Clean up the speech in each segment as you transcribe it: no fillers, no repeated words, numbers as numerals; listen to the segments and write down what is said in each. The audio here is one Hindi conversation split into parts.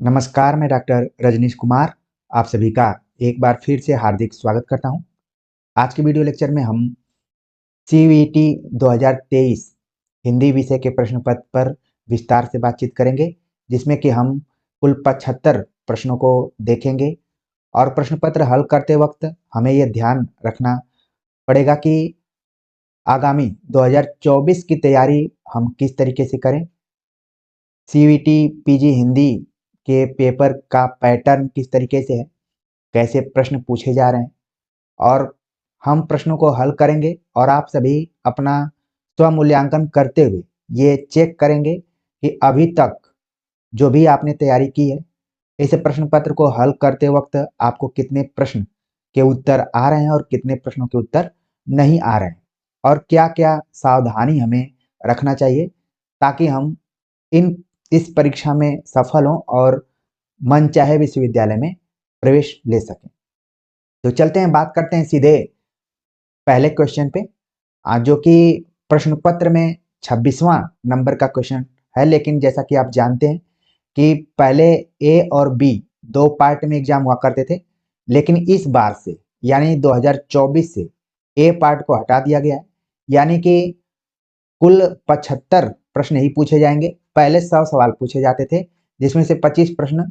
नमस्कार, मैं डॉक्टर रजनीश कुमार आप सभी का एक बार फिर से हार्दिक स्वागत करता हूं। आज के वीडियो लेक्चर में हम सीयूईटी 2023 हिंदी विषय के प्रश्न पत्र पर विस्तार से बातचीत करेंगे, जिसमें कि हम कुल 75 प्रश्नों को देखेंगे। और प्रश्न पत्र हल करते वक्त हमें यह ध्यान रखना पड़ेगा कि आगामी 2024 की तैयारी हम किस तरीके से करें। सीयूईटी पीजी हिंदी के पेपर का पैटर्न किस तरीके से है, कैसे प्रश्न पूछे जा रहे हैं, और हम प्रश्नों को हल करेंगे और आप सभी अपना स्वमूल्यांकन करते हुए ये चेक करेंगे कि अभी तक जो भी आपने तैयारी की है, इस प्रश्न पत्र को हल करते वक्त आपको कितने प्रश्न के उत्तर आ रहे हैं और कितने प्रश्नों के उत्तर नहीं आ रहे हैं, और क्या क्या सावधानी हमें रखना चाहिए ताकि हम इस परीक्षा में सफल हों और मनचाहे विश्वविद्यालय में प्रवेश ले सकें। तो चलते हैं, बात करते हैं सीधे पहले क्वेश्चन पे, जो कि प्रश्न पत्र में 26वां नंबर का क्वेश्चन है। लेकिन जैसा कि आप जानते हैं कि पहले ए और बी दो पार्ट में एग्जाम हुआ करते थे, लेकिन इस बार से यानी 2024 से ए पार्ट को हटा दिया गया है, यानी कि कुल 75 प्रश्न ही पूछे जाएंगे। पहले 100 सवाल पूछे जाते थे, जिसमें से 25 प्रश्न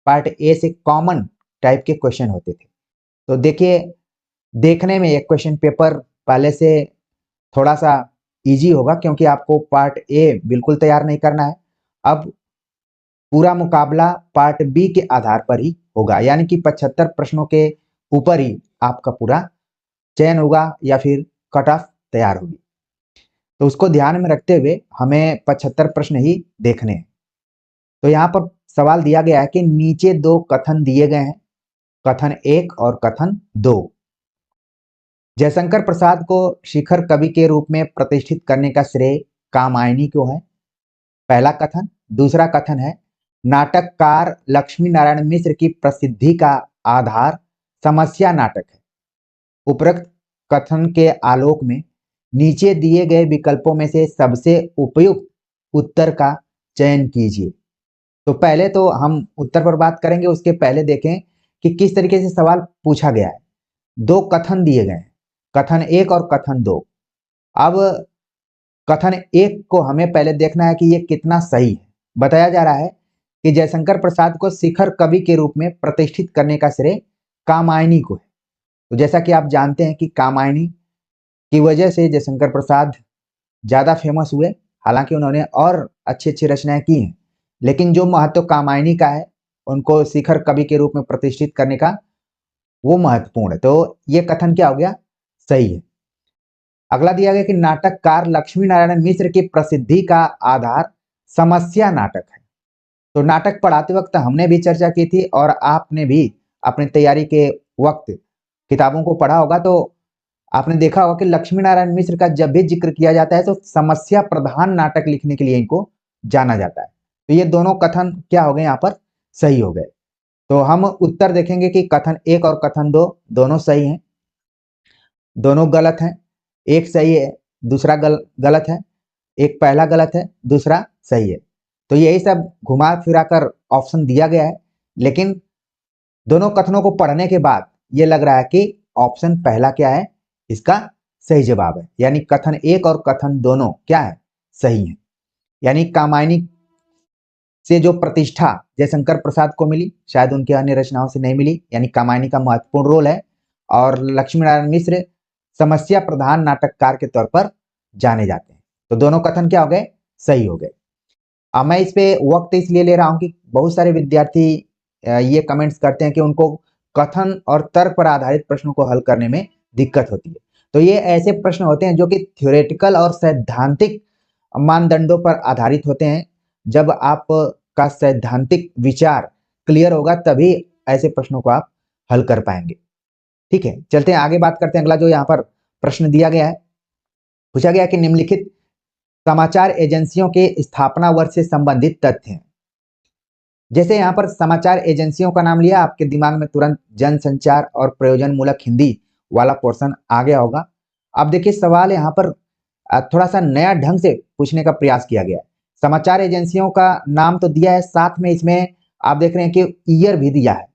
पार्ट ए से कॉमन टाइप के क्वेश्चन होते थे। तो देखिए, देखने में एक क्वेश्चन पेपर पहले से थोड़ा सा इजी होगा, क्योंकि आपको पार्ट ए बिल्कुल तैयार नहीं करना है। अब पूरा मुकाबला पार्ट बी के आधार पर ही होगा, यानी कि 75 प्रश्नों के ऊपर ही आपका पूरा चयन होगा या फिर कट ऑफ तैयार होगी। तो उसको ध्यान में रखते हुए हमें 75 प्रश्न ही देखने हैं। तो यहाँ पर सवाल दिया गया है कि नीचे दो कथन दिए गए हैं, कथन 1 और कथन 2। जयशंकर प्रसाद को शिखर कवि के रूप में प्रतिष्ठित करने का श्रेय कामायनी को है, पहला कथन। दूसरा कथन है, नाटककार लक्ष्मी नारायण मिश्र की प्रसिद्धि का आधार समस्या नाटक है। उपरोक्त कथन के आलोक में नीचे दिए गए विकल्पों में से सबसे उपयुक्त उत्तर का चयन कीजिए। तो पहले तो हम उत्तर पर बात करेंगे, उसके पहले देखें कि किस तरीके से सवाल पूछा गया है। दो कथन दिए गए हैं, कथन 1 और कथन 2। अब कथन 1 को हमें पहले देखना है कि ये कितना सही है। बताया जा रहा है कि जयशंकर प्रसाद को शिखर कवि के रूप में प्रतिष्ठित करने का श्रेय कामायनी को है। तो जैसा कि आप जानते हैं कि कामायनी की वजह से जयशंकर प्रसाद ज्यादा फेमस हुए, हालांकि उन्होंने और अच्छी अच्छी रचनाएं की हैं, लेकिन जो महत्व कामायनी का है, उनको शिखर कवि के रूप में प्रतिष्ठित करने का, वो महत्वपूर्ण है। तो ये कथन क्या हो गया, सही है। अगला दिया गया कि नाटककार लक्ष्मी नारायण मिश्र की प्रसिद्धि का आधार समस्या नाटक है। तो नाटक पढ़ाते वक्त हमने भी चर्चा की थी, और आपने भी अपनी तैयारी के वक्त किताबों को पढ़ा होगा, तो आपने देखा होगा कि लक्ष्मी नारायण मिश्र का जब भी जिक्र किया जाता है तो समस्या प्रधान नाटक लिखने के लिए इनको जाना जाता है। तो ये दोनों कथन क्या हो गए, यहाँ पर सही हो गए। तो हम उत्तर देखेंगे कि कथन 1 और कथन 2 दोनों सही हैं, दोनों गलत हैं। एक सही है, दूसरा गलत है। एक पहला गलत है, दूसरा सही है। तो यही सब घुमा फिरा कर ऑप्शन दिया गया है, लेकिन दोनों कथनों को पढ़ने के बाद ये लग रहा है कि ऑप्शन पहला क्या है, इसका सही जवाब है। यानी कथन 1 और कथन दोनों क्या है, सही है। यानी कामायनी से जो प्रतिष्ठा जयशंकर प्रसाद को मिली, शायद उनके अन्य रचनाओं से नहीं मिली, यानी कामायनी का महत्वपूर्ण रोल है। और लक्ष्मी नारायण मिश्र समस्या प्रधान नाटककार के तौर पर जाने जाते हैं। तो दोनों कथन क्या हो गए, सही हो गए। अब मैं इस पे वक्त इसलिए ले रहा हूं कि बहुत सारे विद्यार्थी ये कमेंट्स करते हैं कि उनको कथन और तर्क पर आधारित प्रश्नों को हल करने में दिक्कत होती है। तो ये ऐसे प्रश्न होते हैं जो कि थ्योरेटिकल और सैद्धांतिक मानदंडों पर आधारित होते हैं। जब आप का सैद्धांतिक विचार क्लियर होगा, तभी ऐसे प्रश्नों को आप हल कर पाएंगे। ठीक है, चलते हैं आगे, बात करते हैं। अगला जो यहाँ पर प्रश्न दिया गया है, पूछा गया कि निम्नलिखित समाचार एजेंसियों के स्थापना वर्ष से संबंधित तथ्य हैं। जैसे यहाँ पर समाचार एजेंसियों का नाम लिया, आपके दिमाग में तुरंत जनसंचार और प्रयोजन मूलक हिंदी वाला पोर्शन आ गया होगा। अब देखिए, सवाल यहाँ पर थोड़ा सा नया ढंग से पूछने का प्रयास किया गया है। समाचार एजेंसियों का नाम तो दिया है, साथ में इसमें आप देख रहे हैं कि ईयर भी दिया है।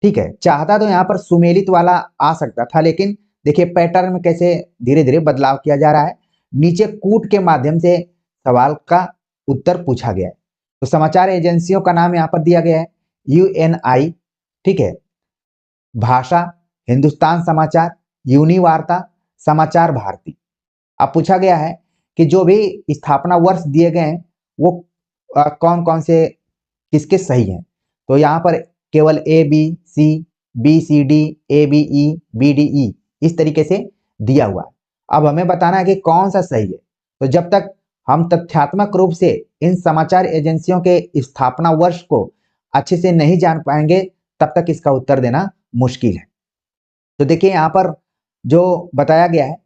ठीक है, चाहता तो यहाँ पर सुमेलित वाला आ सकता था, लेकिन देखिए पैटर्न में कैसे धीरे धीरे बदलाव किया जा रहा है। नीचे कूट के माध्यम से सवाल का उत्तर पूछा गया है। तो समाचार एजेंसियों का नाम यहाँ पर दिया गया है UNI, ठीक है, भाषा, हिंदुस्तान समाचार, यूनिवार्ता, समाचार भारती। अब पूछा गया है कि जो भी स्थापना वर्ष दिए गए हैं वो कौन कौन से किसके सही हैं। तो यहाँ पर केवल ABC, BCD, ABE, BDE इस तरीके से दिया हुआ है। अब हमें बताना है कि कौन सा सही है। तो जब तक हम तथ्यात्मक रूप से इन समाचार एजेंसियों के स्थापना वर्ष को अच्छे से नहीं जान पाएंगे तब तक इसका उत्तर देना मुश्किल है। तो देखिए यहाँ पर जो बताया गया है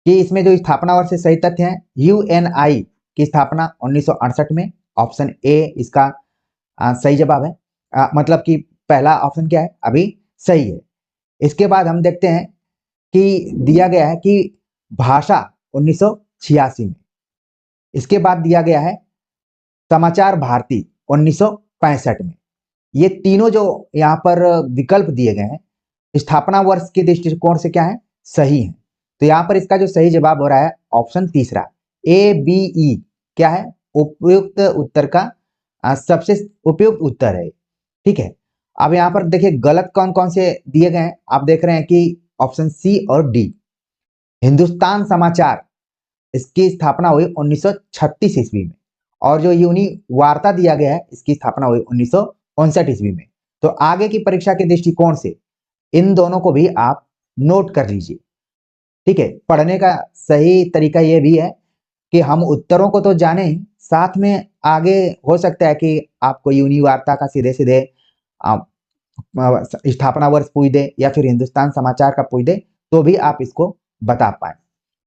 कि इसमें जो स्थापना वर्ष से सही तथ्य है, UNI की स्थापना 1968 में, ऑप्शन ए इसका सही जवाब है। मतलब कि पहला ऑप्शन क्या है, अभी सही है। इसके बाद हम देखते हैं कि दिया गया है कि भाषा 1986 में। इसके बाद दिया गया है समाचार भारती 1965 में। ये तीनों जो यहाँ पर विकल्प दिए गए हैं स्थापना वर्ष के दृष्टिकोण से क्या है, सही है। तो यहाँ पर इसका जो सही जवाब हो रहा है ऑप्शन तीसरा, ABE क्या है, उपयुक्त उत्तर का सबसे उपयुक्त उत्तर है। ठीक है, अब यहाँ पर देखिए गलत कौन कौन से दिए गए हैं। आप देख रहे हैं कि ऑप्शन C और D, हिंदुस्तान समाचार इसकी स्थापना हुई 1936 ईस्वी में, और जो यूनि वार्ता दिया गया है इसकी स्थापना हुई 1959 ईस्वी में। तो आगे की परीक्षा के दृष्टिकोण से इन दोनों को भी आप नोट कर लीजिए। ठीक है, पढ़ने का सही तरीका यह भी है कि हम उत्तरों को तो जाने ही, साथ में आगे हो सकता है कि आपको यूनि वार्ता का सीधे सीधे स्थापना वर्ष पूछ दे या फिर हिंदुस्तान समाचार का पूछ दे, तो भी आप इसको बता पाए।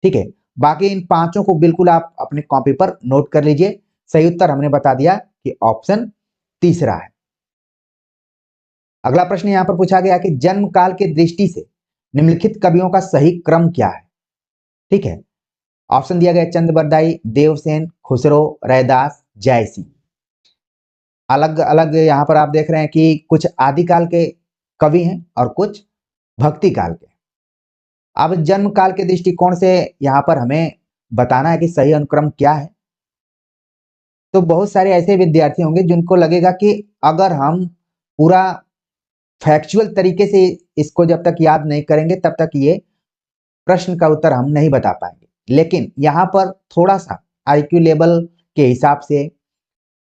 ठीक है, बाकी इन पांचों को बिल्कुल आप अपने कॉपी पर नोट कर लीजिए। सही उत्तर हमने बता दिया कि ऑप्शन तीसरा है। अगला प्रश्न यहां पर पूछा गया कि जन्म काल के दृष्टि से निम्नलिखित कवियों का सही क्रम क्या है। ठीक है, ऑप्शन दिया गया चंद बरदाई, देवसेन, खुसरो, रैदास, जयसी। अलग अलग यहाँ पर आप देख रहे हैं कि कुछ आदिकाल के कवि हैं और कुछ भक्ति काल के। अब जन्म काल के दृष्टिकोण से यहाँ पर हमें बताना है कि सही अनुक्रम क्या है। तो बहुत सारे ऐसे विद्यार्थी होंगे जिनको लगेगा कि अगर हम पूरा फैक्चुअल तरीके से इसको जब तक याद नहीं करेंगे तब तक ये प्रश्न का उत्तर हम नहीं बता पाएंगे। लेकिन यहाँ पर थोड़ा सा IQ लेवल के हिसाब से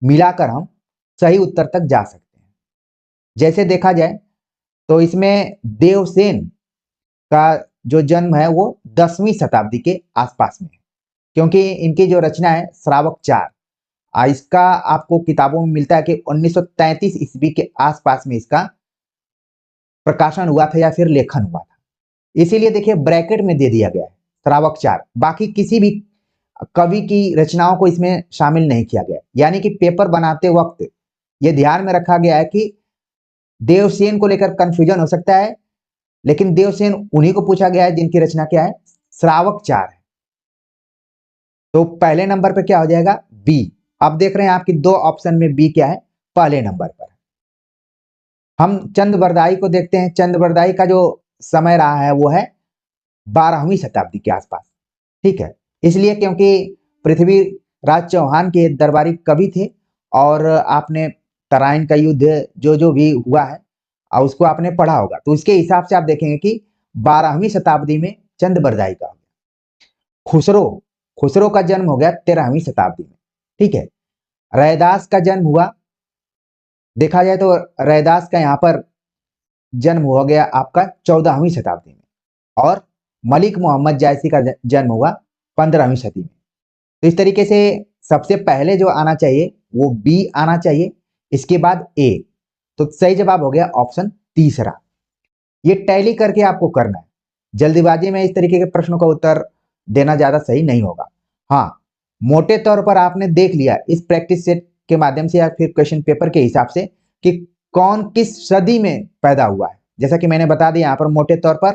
मिलाकर हम सही उत्तर तक जा सकते हैं। जैसे देखा जाए तो इसमें देवसेन का जो जन्म है वो 10वीं शताब्दी के आसपास में है, क्योंकि इनकी जो रचना है श्रावक 4, इसका आपको किताबों में मिलता है कि 1933 ईस्वी के आसपास में इसका प्रकाशन हुआ था या फिर लेखन हुआ था। इसीलिए देखिए ब्रैकेट में दे दिया गया है श्रावक 4, बाकी किसी भी कवि की रचनाओं को इसमें शामिल नहीं किया गया। यानी कि पेपर बनाते वक्त यह ध्यान में रखा गया है कि देवसेन को लेकर कंफ्यूजन हो सकता है, लेकिन देवसेन उन्हीं को पूछा गया है जिनकी रचना क्या है, श्रावक 4 है। तो पहले नंबर पे क्या हो जाएगा, बी। अब देख रहे हैं आपकी दो ऑप्शन में बी क्या है, पहले नंबर पर। हम चंद बरदाई को देखते हैं। चंद बरदाई का जो समय रहा है वो है 12वीं शताब्दी के आसपास। ठीक है, इसलिए क्योंकि पृथ्वीराज चौहान के दरबारी कवि थे और आपने तराइन का युद्ध जो भी हुआ है और उसको आपने पढ़ा होगा, तो उसके हिसाब से आप देखेंगे कि 12वीं शताब्दी में चंद बरदाई का। खुसरो का जन्म हो गया 13वीं शताब्दी में। ठीक है, रैदास का जन्म हुआ, देखा जाए तो रैदास का यहाँ पर जन्म हो गया आपका 14वीं शताब्दी में, और मलिक मोहम्मद जायसी का जन्म हुआ 15वीं शताब्दी में। तो इस तरीके से सबसे पहले जो आना चाहिए वो बी आना चाहिए, इसके बाद ए। तो सही जवाब हो गया ऑप्शन तीसरा। ये टैली करके आपको करना है, जल्दीबाजी में इस तरीके के प्रश्नों का उत्तर देना ज्यादा सही नहीं होगा। हाँ, मोटे तौर पर आपने देख लिया इस प्रैक्टिस सेट के माध्यम से या फिर क्वेश्चन पेपर के हिसाब से कि कौन किस सदी में पैदा हुआ है। जैसा कि मैंने बता दिया यहाँ पर मोटे तौर पर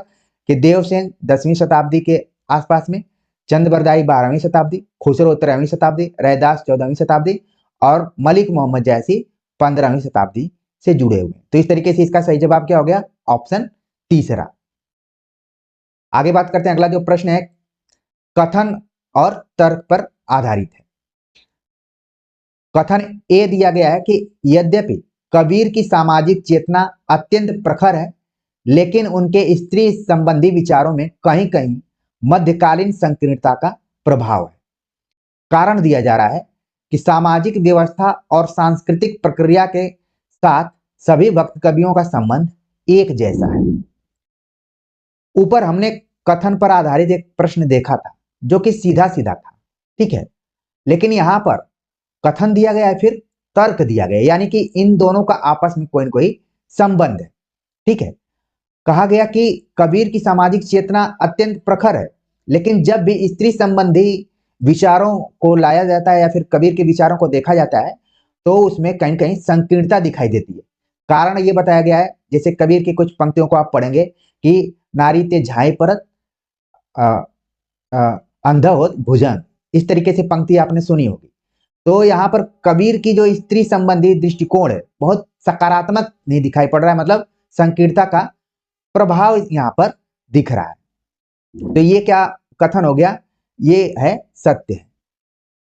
कि देवसेन 10वीं शताब्दी के आसपास में, चंद बरदाई 12वीं शताब्दी, खुसरो 13वीं शताब्दी, रैदास 14वीं शताब्दी और मलिक मोहम्मद जायसी 15वीं शताब्दी से जुड़े हुए हैं। तो इस तरीके से इसका सही जवाब क्या हो गया? ऑप्शन तीसरा। आगे बात करते हैं, अगला जो प्रश्न है कथन और तर्क पर आधारित है। कथन ए दिया गया है कि यद्यपि कबीर की सामाजिक चेतना अत्यंत प्रखर है, लेकिन उनके स्त्री संबंधी विचारों में कहीं कहीं मध्यकालीन संकीर्णता का प्रभाव है। कारण दिया जा रहा है कि सामाजिक व्यवस्था और सांस्कृतिक प्रक्रिया के साथ सभी भक्त कवियों का संबंध एक जैसा है। ऊपर हमने कथन पर आधारित एक प्रश्न देखा था जो कि सीधा सीधा था, ठीक है, लेकिन यहां पर कथन दिया गया है, फिर तर्क दिया गया, यानी कि इन दोनों का आपस में कोई न कोई संबंध है, ठीक है। कहा गया कि कबीर की सामाजिक चेतना अत्यंत प्रखर है, लेकिन जब भी स्त्री संबंधी विचारों को लाया जाता है या फिर कबीर के विचारों को देखा जाता है तो उसमें कहीं कहीं संकीर्णता दिखाई देती है। कारण ये बताया गया है, जैसे कबीर की कुछ पंक्तियों को आप पढ़ेंगे कि नारी ते झाई परत अंधा होत भुजंग, इस तरीके से पंक्ति आपने सुनी होगी। तो यहाँ पर कबीर की जो स्त्री संबंधी दृष्टिकोण है बहुत सकारात्मक नहीं दिखाई पड़ रहा है, मतलब संकीर्णता का प्रभाव यहाँ पर दिख रहा है। तो ये क्या कथन हो गया? ये है सत्य है।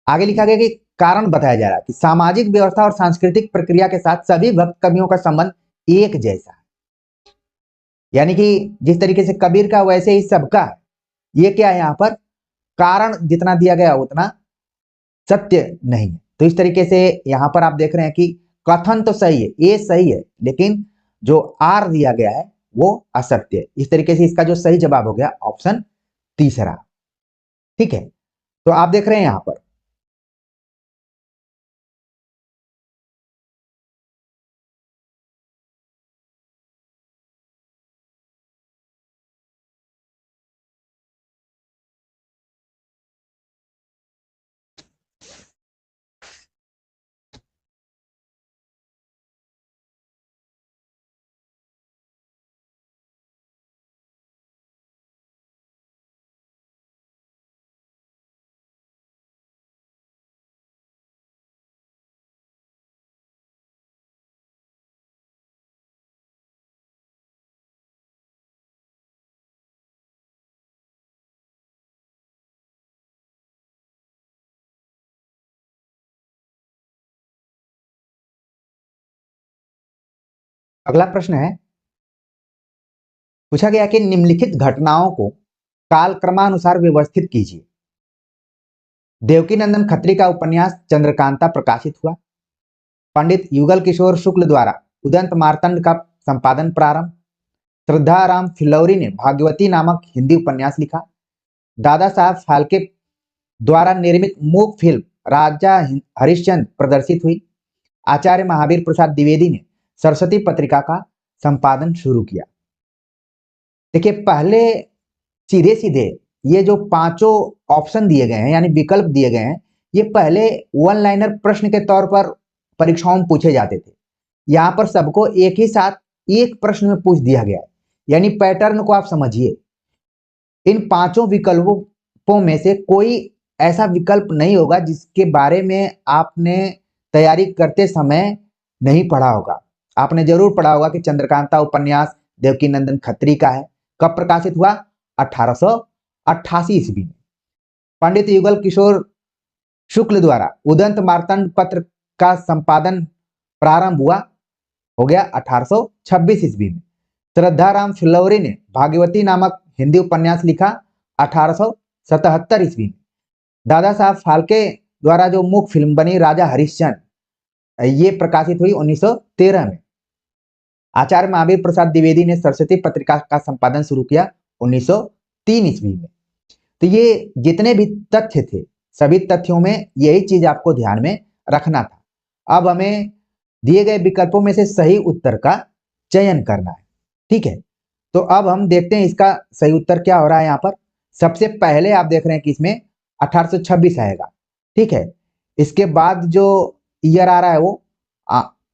आगे लिखा गया कि कारण बताया जा रहा है कि सामाजिक व्यवस्था और सांस्कृतिक प्रक्रिया के साथ सभी भक्त कवियों का संबंध एक जैसा है, यानी कि जिस तरीके से कबीर का वैसे ही सबका है। ये क्या है? यहाँ पर कारण जितना दिया गया उतना सत्य नहीं है। तो इस तरीके से यहाँ पर आप देख रहे हैं कि कथन तो सही है, ये सही है, लेकिन जो आर दिया गया है वो असत्य है। इस तरीके से इसका जो सही जवाब हो गया ऑप्शन तीसरा, ठीक है। तो आप देख रहे हैं यहां पर अगला प्रश्न है, पूछा गया कि निम्नलिखित घटनाओं को कालक्रमानुसार व्यवस्थित कीजिए। देवकीनंदन खत्री का उपन्यास चंद्रकांता प्रकाशित हुआ। पंडित युगल किशोर शुक्ल द्वारा उदंत मार्तंड का संपादन प्रारंभ। श्रद्धाराम फिल्लौरी ने भाग्यवती नामक हिंदी उपन्यास लिखा। दादा साहब फाल्के द्वारा निर्मित मूक फिल्म राजा हरिश्चंद्र प्रदर्शित हुई। आचार्य महावीर प्रसाद द्विवेदी ने सरस्वती पत्रिका का संपादन शुरू किया। देखिए, पहले सीधे सीधे ये जो पांचों ऑप्शन दिए गए हैं यानी विकल्प दिए गए हैं, ये पहले वन लाइनर प्रश्न के तौर पर परीक्षाओं में पूछे जाते थे। यहाँ पर सबको एक ही साथ एक प्रश्न में पूछ दिया गया है, यानी पैटर्न को आप समझिए। इन पांचों विकल्पों में से कोई ऐसा विकल्प नहीं होगा जिसके बारे में आपने तैयारी करते समय नहीं पढ़ा होगा। आपने जरूर पढ़ा होगा कि चंद्रकांता उपन्यास देवकीनंदन खत्री का है। कब प्रकाशित हुआ? 1888 ईस्वी में। पंडित युगल किशोर शुक्ल द्वारा उदंत मार्तंड पत्र का संपादन प्रारंभ हुआ, हो गया 1826 ईस्वी में। श्रद्धाराम फिल्लौरी ने भाग्यवती नामक हिंदी उपन्यास लिखा 1877 ईस्वी में। दादा साहब फाल्के द्वारा जो मूक फिल्म बनी राजा हरिश्चंद्र, ये प्रकाशित हुई 1913 में। आचार्य महावीर प्रसाद द्विवेदी ने सरस्वती पत्रिका का संपादन शुरू किया 1903 ईस्वी में। तो ये जितने भी तथ्य थे, सभी तथ्यों में यही चीज आपको ध्यान में रखना था। अब हमें दिए गए विकल्पों में से सही उत्तर का चयन करना है, ठीक है। तो अब हम देखते हैं इसका सही उत्तर क्या हो रहा है। यहाँ पर सबसे पहले आप देख रहे हैं कि इसमें 1826 आएगा, ठीक है। इसके बाद जो ईयर आ रहा है वो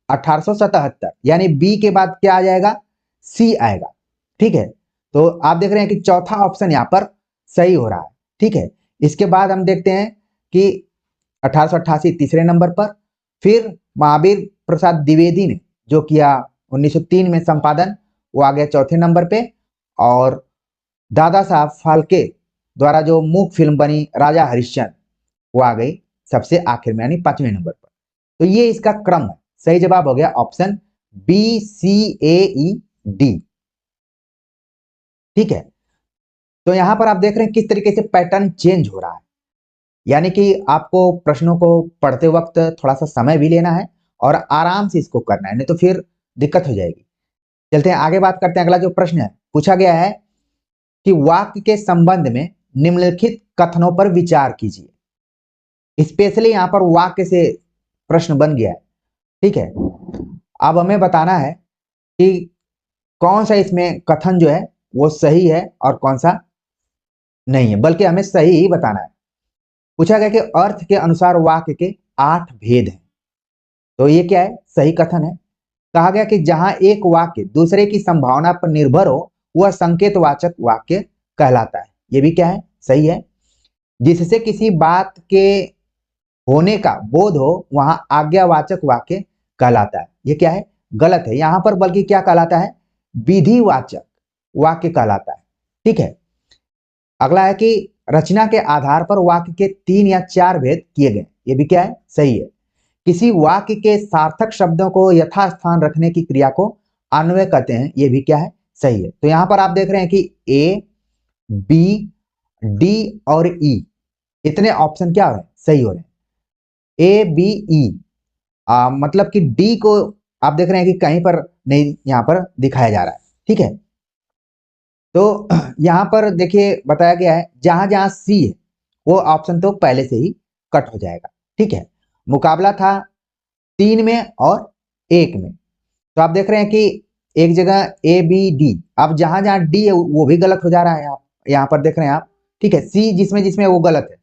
1877, यानी बी के बाद क्या आ जाएगा? सी आएगा, ठीक है। तो आप देख रहे हैं कि चौथा ऑप्शन यहाँ पर सही हो रहा है, ठीक है। इसके बाद हम देखते हैं कि 1888 तीसरे नंबर पर, फिर महावीर प्रसाद द्विवेदी ने जो किया 1903 में संपादन, वो आ गया चौथे नंबर पे। और दादा साहब फाल्के द्वारा जो मूक फिल्म बनी राजा हरिश्चंद्र, वो आ गई सबसे आखिर में, यानी 5वें नंबर पर। तो ये इसका क्रम है। सही जवाब हो गया ऑप्शन बी, सी, ए, ई, डी। ठीक है, तो यहां पर आप देख रहे हैं किस तरीके से पैटर्न चेंज हो रहा है, यानी कि आपको प्रश्नों को पढ़ते वक्त थोड़ा सा समय भी लेना है और आराम से इसको करना है, नहीं तो फिर दिक्कत हो जाएगी। चलते हैं आगे, बात करते हैं। अगला जो प्रश्न है पूछा गया है कि वाक्य के संबंध में निम्नलिखित कथनों पर विचार कीजिए। स्पेशली यहां पर वाक्य से प्रश्न बन गया है। ठीक है, अब हमें बताना है कि कौन सा इसमें कथन जो है वो सही है और कौन सा नहीं है, बल्कि हमें सही ही बताना है। पूछा गया कि अर्थ के अनुसार वाक्य के 8 भेद हैं। तो ये क्या है? सही कथन है। कहा गया कि जहां एक वाक्य दूसरे की संभावना पर निर्भर हो वह संकेतवाचक वाक्य कहलाता है। ये भी क्या है? सही है। जिससे किसी बात के होने का बोध हो वहां आज्ञावाचक वाक्य कहलाता है। ये क्या है? गलत है। यहां पर बल्कि क्या कहलाता है? विधिवाचक वाक्य कहलाता है। ठीक है, अगला है कि रचना के आधार पर वाक्य के 3 या 4 भेद किए गए। ये भी क्या है? सही है। किसी वाक्य के सार्थक शब्दों को यथास्थान रखने की क्रिया को अन्वय कहते हैं। ये भी क्या है? सही है। तो यहां पर आप देख रहे हैं कि ए, बी, डी और ई इतने ऑप्शन क्या हो रहे हैं? सही हो रहे हैं। ए, बी, ई, मतलब कि डी को आप देख रहे हैं कि कहीं पर नहीं यहां पर दिखाया जा रहा है। ठीक है, तो यहां पर देखिए बताया गया है जहां जहां सी है वो ऑप्शन तो पहले से ही कट हो जाएगा। ठीक है, मुकाबला था 3 में और 1 में। तो आप देख रहे हैं कि एक जगह ए, बी, डी, अब जहां जहां डी है वो भी गलत हो जा रहा है। आप यहां पर देख रहे हैं आप। ठीक है, सी जिसमें जिसमें वो गलत है।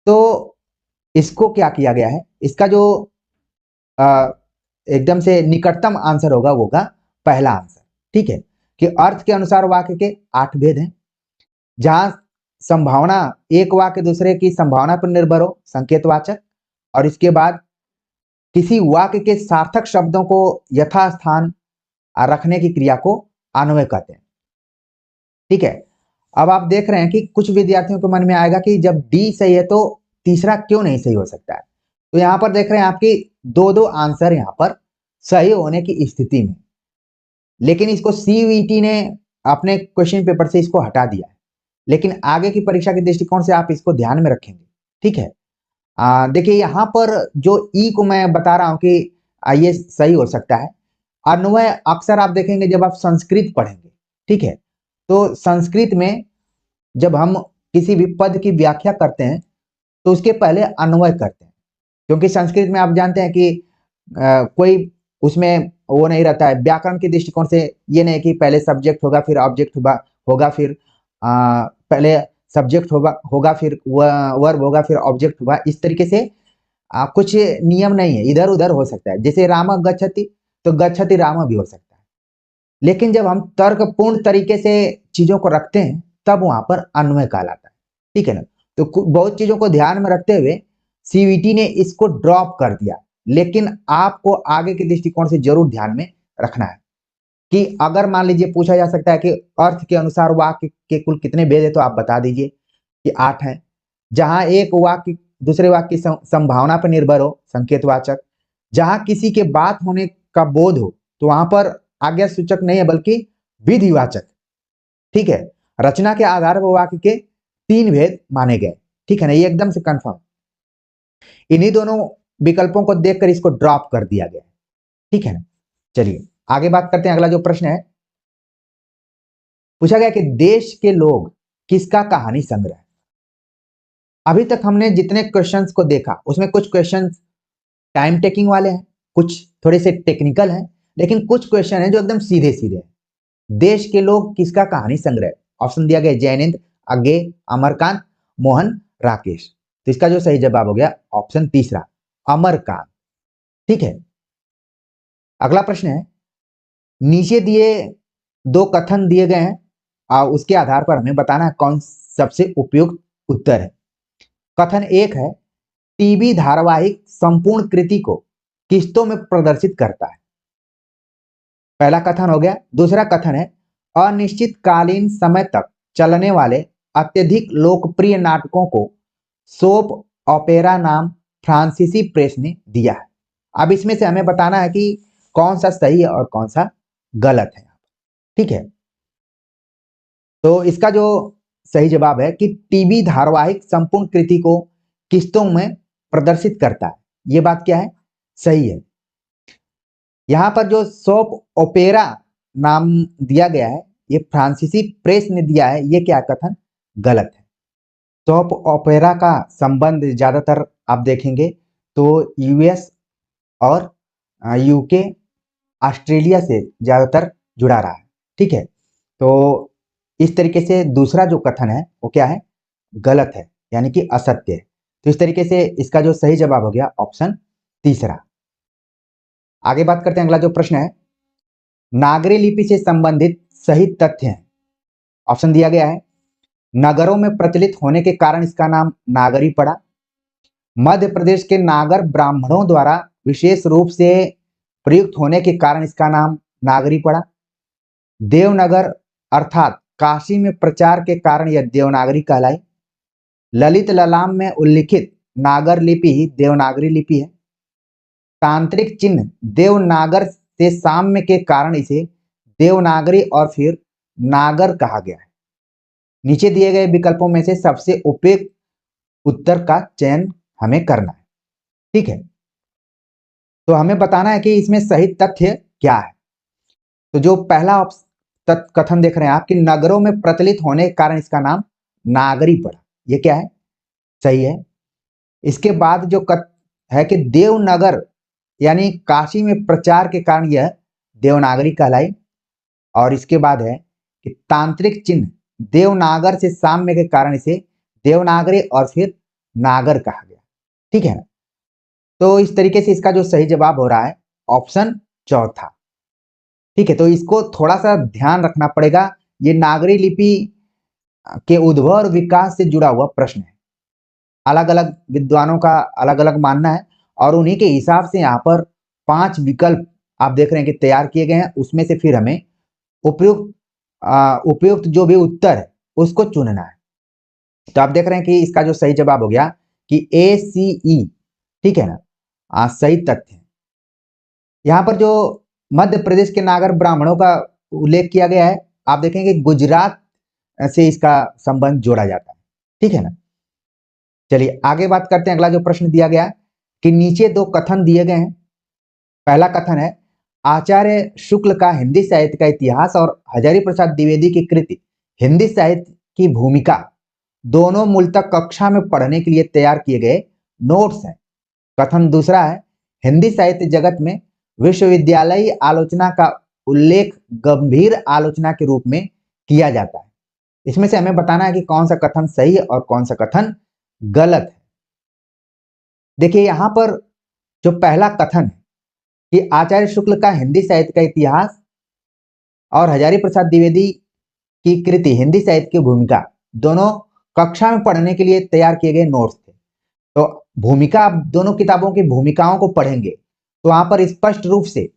तो इसको क्या किया गया है? इसका जो एकदम से निकटतम आंसर होगा वो होगा पहला आंसर। ठीक है, कि अर्थ के अनुसार वाक्य के 8 भेद हैं। जहां संभावना, एक वाक्य दूसरे की संभावना पर निर्भर हो, संकेतवाचक। और इसके बाद किसी वाक्य के सार्थक शब्दों को यथास्थान रखने की क्रिया को अन्वय कहते हैं। ठीक है, अब आप देख रहे हैं कि कुछ विद्यार्थियों के मन में आएगा कि जब डी सही है तो तीसरा क्यों नहीं सही हो सकता है। तो यहां पर देख रहे हैं आपकी दो आंसर यहां पर सही होने की स्थिति में, लेकिन इसको सीयूईटी ने अपने क्वेश्चन पेपर से इसको हटा दिया है। लेकिन आगे की परीक्षा के दृष्टिकोण से आप इसको ध्यान में रखेंगे। ठीक है, देखिए यहां पर जो ई को मैं बता रहा हूं कि ये सही हो सकता है। अन्वय अक्सर आप देखेंगे जब आप संस्कृत पढ़ेंगे। ठीक है, तो संस्कृत में जब हम किसी भी पद की व्याख्या करते हैं तो उसके पहले अन्वय करते हैं, क्योंकि संस्कृत में आप जानते हैं कि कोई उसमें वो नहीं रहता है। व्याकरण के दृष्टिकोण से ये नहीं कि पहले सब्जेक्ट होगा फिर ऑब्जेक्ट होगा फिर पहले सब्जेक्ट होगा फिर वर्ब होगा फिर ऑब्जेक्ट होगा। इस तरीके से कुछ नियम नहीं है, इधर उधर हो सकता है। जैसे राम गच्छति तो गच्छति राम भी हो सकता है। लेकिन जब हम तर्कपूर्ण तरीके से चीजों को रखते हैं तब वहां पर अन्वय कहलाता है। ठीक है ना, तो बहुत चीजों को ध्यान में रखते हुए सीवीटी ने इसको ड्रॉप कर दिया। लेकिन आपको आगे के दृष्टिकोण से जरूर ध्यान में रखना है कि अगर मान लीजिए पूछा जा सकता है कि अर्थ के अनुसार वाक्य के कुल कितने भेद है, तो आप बता दीजिए कि 8 हैं। जहां एक वाक्य दूसरे वाक्य की संभावना पर निर्भर हो, संकेतवाचक। जहां किसी के बात होने का बोध हो तो वहां पर आज्ञा सूचक नहीं है बल्कि विधिवाचक। ठीक है, रचना के आधार पर वाक्य के 3 भेद माने गए। ठीक है ना, ये एकदम से कंफर्म। इन्हीं दोनों विकल्पों को देखकर इसको ड्रॉप कर दिया गया। ठीक है ना, चलिए आगे बात करते हैं। अगला जो प्रश्न है पूछा गया कि देश के लोग किसका कहानी संग्रह। अभी तक हमने जितने क्वेश्चंस को देखा उसमें कुछ क्वेश्चंस टाइम टेकिंग वाले हैं, कुछ थोड़े से टेक्निकल हैं, लेकिन कुछ क्वेश्चन हैं जो एकदम सीधे सीधे हैं। देश के लोग किसका कहानी संग्रह, ऑप्शन दिया गया जैनेन्द्र, अज्ञे, अमरकांत, मोहन, राकेश। तो इसका जो सही जवाब हो गया ऑप्शन तीसरा, अमरकांत। ठीक है, अगला प्रश्न है नीचे दिए 2 कथन दिए गए हैं और उसके आधार पर हमें बताना है कौन सबसे उपयुक्त उत्तर है। कथन 1 है टीवी धारावाहिक संपूर्ण कृति को किस्तों में प्रदर्शित करता है। पहला कथन हो गया। दूसरा कथन है अनिश्चितकालीन समय तक चलने वाले अत्यधिक लोकप्रिय नाटकों को सोप ओपेरा नाम फ्रांसीसी प्रेस ने दिया है। अब इसमें से हमें बताना है कि कौन सा सही है और कौन सा गलत है। ठीक है, तो इसका जो सही जवाब है कि टीवी धारावाहिक संपूर्ण कृति को किस्तों में प्रदर्शित करता है। ये बात क्या है, सही है। यहां पर जो सोप ओपेरा नाम दिया गया है ये फ्रांसीसी प्रेस ने दिया है, ये क्या कथन गलत है। सोप ओपेरा का संबंध ज्यादातर आप देखेंगे तो यूएस और यूके ऑस्ट्रेलिया से ज्यादातर जुड़ा रहा है। ठीक है, तो इस तरीके से दूसरा जो कथन है वो क्या है, गलत है, यानी कि असत्य है। तो इस तरीके से इसका जो सही जवाब हो गया ऑप्शन तीसरा। आगे बात करते हैं, अगला जो प्रश्न है नागरी लिपि से संबंधित सही तथ्य है। ऑप्शन दिया गया है नगरों में प्रचलित होने के कारण इसका नाम नागरी पड़ा, मध्य प्रदेश के नागर ब्राह्मणों द्वारा विशेष रूप से प्रयुक्त होने के कारण इसका नाम नागरी पड़ा, देवनगर अर्थात काशी में प्रचार के कारण यह देवनागरी कहलाई, ललित ललाम में उल्लिखित नागर लिपि ही देवनागरी लिपि है, तांत्रिक चिन्ह देवनागर से साम्य के कारण इसे देवनागरी और फिर नागर कहा गया है। नीचे दिए गए विकल्पों में से सबसे उपयुक्त उत्तर का चयन हमें करना है। ठीक है, तो हमें बताना है कि इसमें सही तथ्य क्या है। तो जो पहला कथन देख रहे हैं आप कि नगरों में प्रचलित होने के कारण इसका नाम नागरी पड़ा, ये क्या है, सही है। इसके बाद जो है कि देवनगर यानी काशी में प्रचार के कारण यह देवनागरी कहलाई, और इसके बाद है कि तांत्रिक चिन्ह देवनागर से साम्य के कारण इसे देवनागरी और फिर नागर कहा गया। ठीक है ना, तो इस तरीके से इसका जो सही जवाब हो रहा है ऑप्शन चौथा। ठीक है, तो इसको थोड़ा सा ध्यान रखना पड़ेगा, ये नागरी लिपि के उद्भव और विकास से जुड़ा हुआ प्रश्न है। अलग अलग विद्वानों का अलग अलग मानना है और उन्हीं के हिसाब से यहाँ पर 5 विकल्प आप देख रहे हैं कि तैयार किए गए हैं, उसमें से फिर हमें उपयुक्त जो भी उत्तर है उसको चुनना है। तो आप देख रहे हैं कि इसका जो सही जवाब हो गया कि ACE। ठीक है ना, सही तथ्य है। यहाँ पर जो मध्य प्रदेश के नागर ब्राह्मणों का उल्लेख किया गया है, आप देखेंगे गुजरात से इसका संबंध जोड़ा जाता है। ठीक है ना, चलिए आगे बात करते हैं। अगला जो प्रश्न दिया गया कि नीचे 2 कथन दिए गए हैं। पहला कथन है आचार्य शुक्ल का हिंदी साहित्य का इतिहास और हजारी प्रसाद द्विवेदी की कृति हिंदी साहित्य की भूमिका दोनों मूलतः कक्षा में पढ़ने के लिए तैयार किए गए नोट्स हैं। कथन दूसरा है हिंदी साहित्य जगत में विश्वविद्यालयी आलोचना का उल्लेख गंभीर आलोचना के रूप में किया जाता है। इसमें से हमें बताना है कि कौन सा कथन सही है और कौन सा कथन गलत है। देखिए यहां पर जो पहला कथन है कि आचार्य शुक्ल का हिंदी साहित्य का इतिहास और हजारी प्रसाद द्विवेदी की कृति हिंदी साहित्य की भूमिका दोनों कक्षा में पढ़ने के लिए तैयार किए गए नोट्स थे। तो भूमिका, आप दोनों किताबों की भूमिकाओं को पढ़ेंगे तो वहां पर स्पष्ट रूप से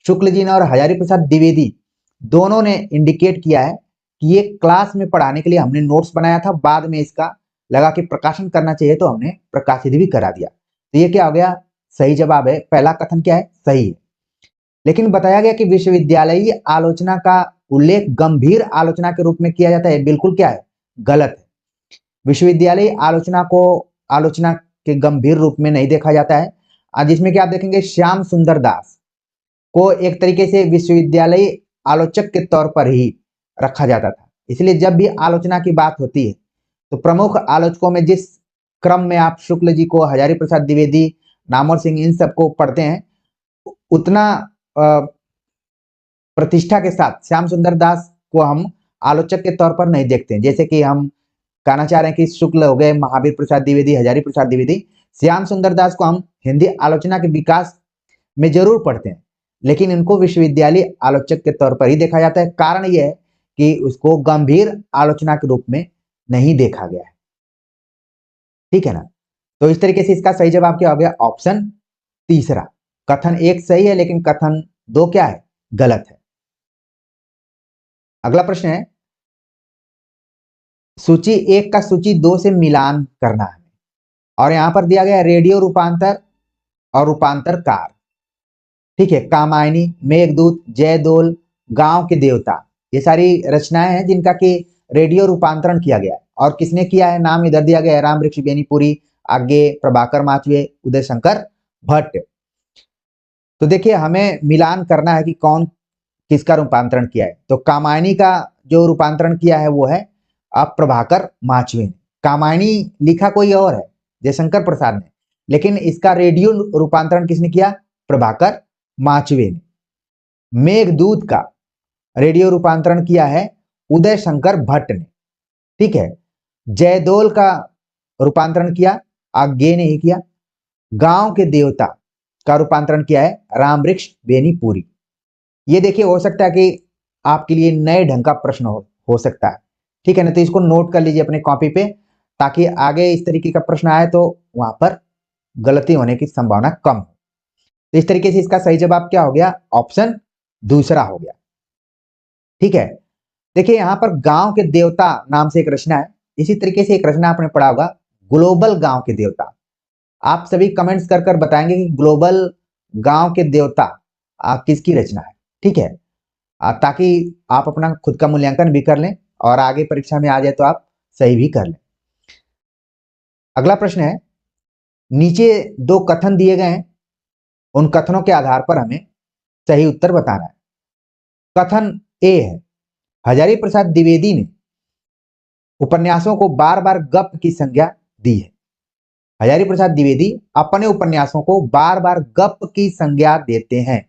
शुक्ल जी ने और हजारी प्रसाद द्विवेदी दोनों ने इंडिकेट किया है कि ये क्लास में पढ़ाने के लिए हमने नोट्स बनाया था, बाद में इसका लगा कि प्रकाशन करना चाहिए तो हमने प्रकाशित भी करा दिया। तो ये क्या हो गया, सही जवाब है। पहला कथन क्या है, सही है। लेकिन बताया गया कि विश्वविद्यालयी आलोचना का उल्लेख गंभीर आलोचना के रूप में किया जाता है, बिल्कुल क्या है, गलत है। विश्वविद्यालयी आलोचना के गंभीर रूप में नहीं देखा जाता है, जिसमें कि आप देखेंगे श्याम सुंदर दास को एक तरीके से विश्वविद्यालयी आलोचक के तौर पर ही रखा जाता था। इसलिए जब भी आलोचना की बात होती है तो प्रमुख आलोचकों में जिस क्रम में आप शुक्ल जी को, हजारी प्रसाद द्विवेदी, नामवर सिंह, इन सबको पढ़ते हैं, उतना प्रतिष्ठा के साथ श्याम सुंदर दास को हम आलोचक के तौर पर नहीं देखते हैं। जैसे कि हम कहना चाह रहे हैं कि शुक्ल हो गए, महावीर प्रसाद द्विवेदी, हजारी प्रसाद द्विवेदी, श्याम सुंदर दास को हम हिंदी आलोचना के विकास में जरूर पढ़ते हैं, लेकिन इनको विश्वविद्यालय आलोचक के तौर पर ही देखा जाता है। कारण यह है कि उसको गंभीर आलोचना के रूप में नहीं देखा गया है। ठीक है ना, तो इस तरीके से इसका सही जवाब क्या हो गया, ऑप्शन तीसरा। कथन 1 सही है, लेकिन कथन 2 क्या है, गलत है। अगला प्रश्न है, सूची 1 का सूची 2 से मिलान करना है, और यहां पर दिया गया है रेडियो रूपांतर और रूपांतर कार। ठीक है, कामायनी, मेघदूत, जयदोल, गांव के देवता, ये सारी रचनाएं हैं जिनका कि रेडियो रूपांतरण किया गया है। और किसने किया है, नाम इधर दिया गया है, राम वृक्ष बेनीपुरी, आगे प्रभाकर माचवे, उदय शंकर भट्ट। तो देखिए हमें मिलान करना है कि कौन किसका रूपांतरण किया है। तो कामायनी का जो रूपांतरण किया है वो है अब प्रभाकर माचवे ने। कामायनी लिखा कोई और है, जयशंकर प्रसाद ने, लेकिन इसका रेडियो रूपांतरण किसने किया, प्रभाकर माचवे ने। मेघदूत का रेडियो रूपांतरण किया है उदय शंकर भट्ट ने। ठीक है, जयदोल का रूपांतरण किया आगे ने ही किया। गांव के देवता का रूपांतरण किया है राम वृक्ष बेनीपुरी। ये देखिए हो सकता है कि आपके लिए नए ढंग का प्रश्न हो सकता है। ठीक है ना, तो इसको नोट कर लीजिए अपने कॉपी पे, ताकि आगे इस तरीके का प्रश्न आए तो वहां पर गलती होने की संभावना कम हो। तो इस तरीके से इसका सही जवाब क्या हो गया, ऑप्शन दूसरा हो गया। ठीक है, देखिए यहां पर गांव के देवता नाम से एक रचना है। इसी तरीके से एक रचना आपने पढ़ा होगा, ग्लोबल गांव के देवता। आप सभी कमेंट्स कर कर बताएंगे कि ग्लोबल गांव के देवता किसकी रचना है। ठीक है, ताकि आप अपना खुद का मूल्यांकन भी कर लें और आगे परीक्षा में आ जाए तो आप सही भी कर लें। अगला प्रश्न है, नीचे 2 कथन दिए गए हैं, उन कथनों के आधार पर हमें सही उत्तर बताना है। कथन ए है, हजारी प्रसाद द्विवेदी ने उपन्यासों को बार बार गप की संज्ञा दी है। हजारी प्रसाद द्विवेदी अपने उपन्यासों को बार बार गप की संज्ञा देते हैं,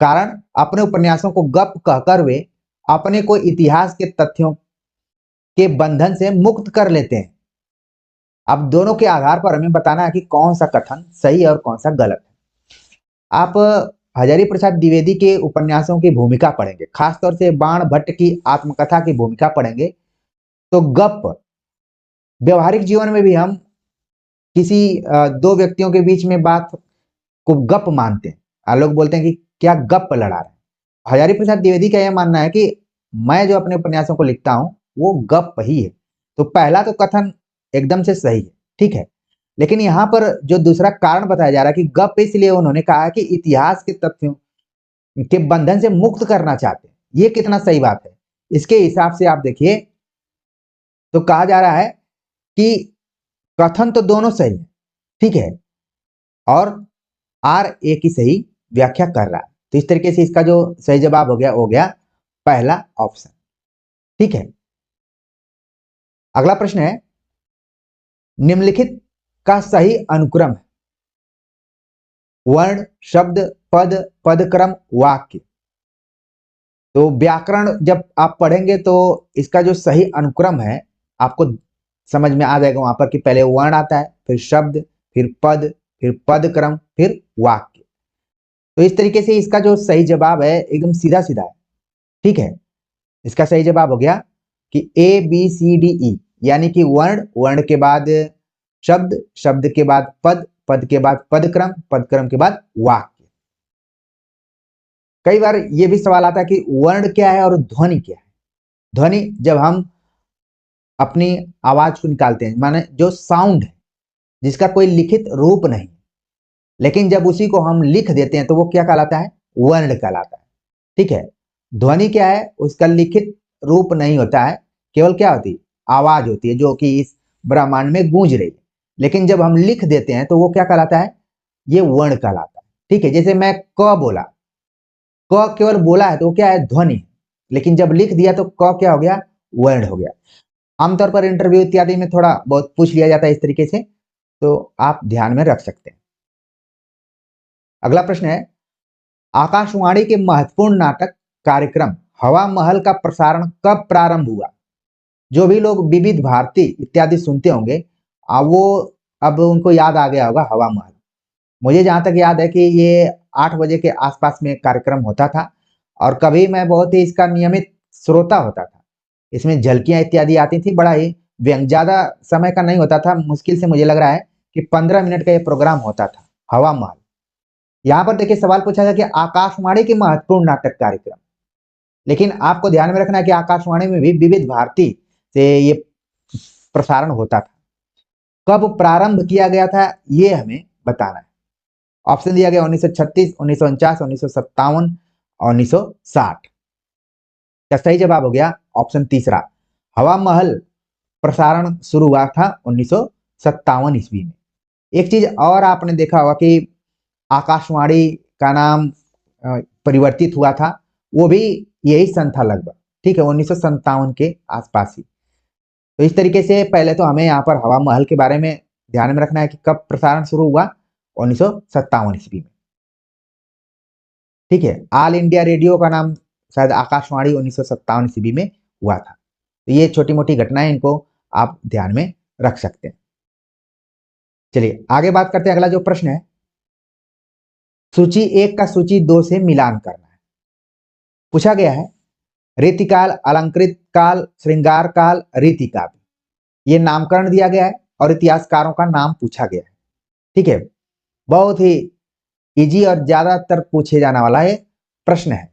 कारण अपने उपन्यासों को गप कहकर वे अपने को इतिहास के तथ्यों के बंधन से मुक्त कर लेते हैं। अब दोनों के आधार पर हमें बताना है कि कौन सा कथन सही है और कौन सा गलत है। आप हजारी प्रसाद द्विवेदी के उपन्यासों की भूमिका पढ़ेंगे, खासतौर से बाण भट्ट की आत्मकथा की भूमिका पढ़ेंगे, तो गप व्यवहारिक जीवन में भी हम किसी 2 व्यक्तियों के बीच में बात को गप मानते हैं। लोग बोलते हैं कि क्या गप लड़ा रहे हैं। हजारी प्रसाद द्विवेदी का यह मानना है कि मैं जो अपने उपन्यासों को लिखता हूं वो गप ही है। तो पहला तो कथन एकदम से सही है। ठीक है, लेकिन यहां पर जो दूसरा कारण बताया जा रहा है कि गप, इसलिए उन्होंने कहा कि इतिहास के तथ्यों के बंधन से मुक्त करना चाहते हैं। ये कितना सही बात है, इसके हिसाब से आप देखिए तो कहा जा रहा है कि कथन तो दोनों सही है। ठीक है, और आर ए की सही व्याख्या कर रहा है। तो इस तरीके से इसका जो सही जवाब हो गया पहला ऑप्शन। ठीक है, अगला प्रश्न है, निम्नलिखित का सही अनुक्रम है, वर्ण, शब्द, पद, पदक्रम, वाक्य। तो व्याकरण जब आप पढ़ेंगे तो इसका जो सही अनुक्रम है आपको समझ में आ जाएगा वहां पर कि पहले वर्ण आता है, फिर शब्द, फिर पद, फिर पदक्रम, फिर वाक्य। तो इस तरीके से इसका जो सही जवाब है एकदम सीधा सीधा है। ठीक है, इसका सही जवाब हो गया कि A B C D E, यानी कि वर्ण, वर्ण के बाद शब्द, शब्द के बाद पद, पद के बाद पदक्रम, पदक्रम के बाद वाक्य। कई बार यह भी सवाल आता है कि वर्ण क्या है और ध्वनि क्या है। ध्वनि जब हम अपनी आवाज को निकालते हैं, माने जो साउंड है जिसका कोई लिखित रूप नहीं, लेकिन जब उसी को हम लिख देते हैं तो वो क्या कहलाता है, वर्ण कहलाता है। ठीक है, ध्वनि क्या है, उसका लिखित रूप नहीं होता है, केवल क्या होती है, आवाज होती है जो कि इस ब्रह्मांड में गूंज रही है। लेकिन जब हम लिख देते हैं तो वो क्या कहलाता है, ये वर्ण कहलाता है। ठीक है, जैसे मैं क बोला, क केवल बोला है तो वो क्या है, ध्वनि, लेकिन जब लिख दिया तो क क्या हो गया, वर्ण हो गया। आमतौर पर इंटरव्यू इत्यादि में थोड़ा बहुत पूछ लिया जाता है इस तरीके से, तो आप ध्यान में रख सकते हैं। अगला प्रश्न है, आकाशवाणी के महत्वपूर्ण नाटक कार्यक्रम हवा महल का प्रसारण कब प्रारंभ हुआ। जो भी लोग विविध भारती इत्यादि सुनते होंगे वो अब उनको याद आ गया होगा हवा महल। मुझे जहां तक याद है कि ये 8 बजे के आसपास में कार्यक्रम होता था, और कभी मैं बहुत ही इसका नियमित श्रोता होता था। इसमें झलकियां इत्यादि आती थी, बड़ा ही व्यंग, ज्यादा समय का नहीं होता था, मुश्किल से मुझे लग रहा है कि 15 मिनट का ये प्रोग्राम होता था हवा महल। यहां पर देखिए सवाल पूछा गया कि आकाशवाणी के महत्वपूर्ण नाटक कार्यक्रम, लेकिन आपको ध्यान में रखना है कि आकाशवाणी में भी विविध भारती से ये प्रसारण होता था। कब प्रारंभ किया गया था ये हमें बताना है। ऑप्शन दिया गया 1936, 1949, 1957, 1960। क्या सही जवाब हो गया ऑप्शन तीसरा, हवा महल प्रसारण शुरू हुआ था 1957 ईस्वी में। एक चीज और आपने देखा होगा कि आकाशवाणी का नाम परिवर्तित हुआ था, वो भी यही सन था लगभग, ठीक है, 1957 के आसपास ही। तो इस तरीके से पहले तो हमें यहाँ पर हवा महल के बारे में ध्यान में रखना है कि कब प्रसारण शुरू हुआ, 1957 ईस्वी में, ठीक है। ऑल इंडिया रेडियो का नाम शायद आकाशवाणी 1957 ईस्वी में हुआ था। तो ये छोटी मोटी घटनाएं, इनको आप ध्यान में रख सकते हैं। चलिए आगे बात करते हैं। अगला जो प्रश्न है, सूची 1 का सूची 2 से मिलान करना है। पूछा गया है रीतिकाल, अलंकृत काल, श्रृंगार काल, रीतिकाव्य, ये नामकरण दिया गया है और इतिहासकारों का नाम पूछा गया है, ठीक है। बहुत ही इजी और ज्यादातर पूछे जाने वाला ये प्रश्न है।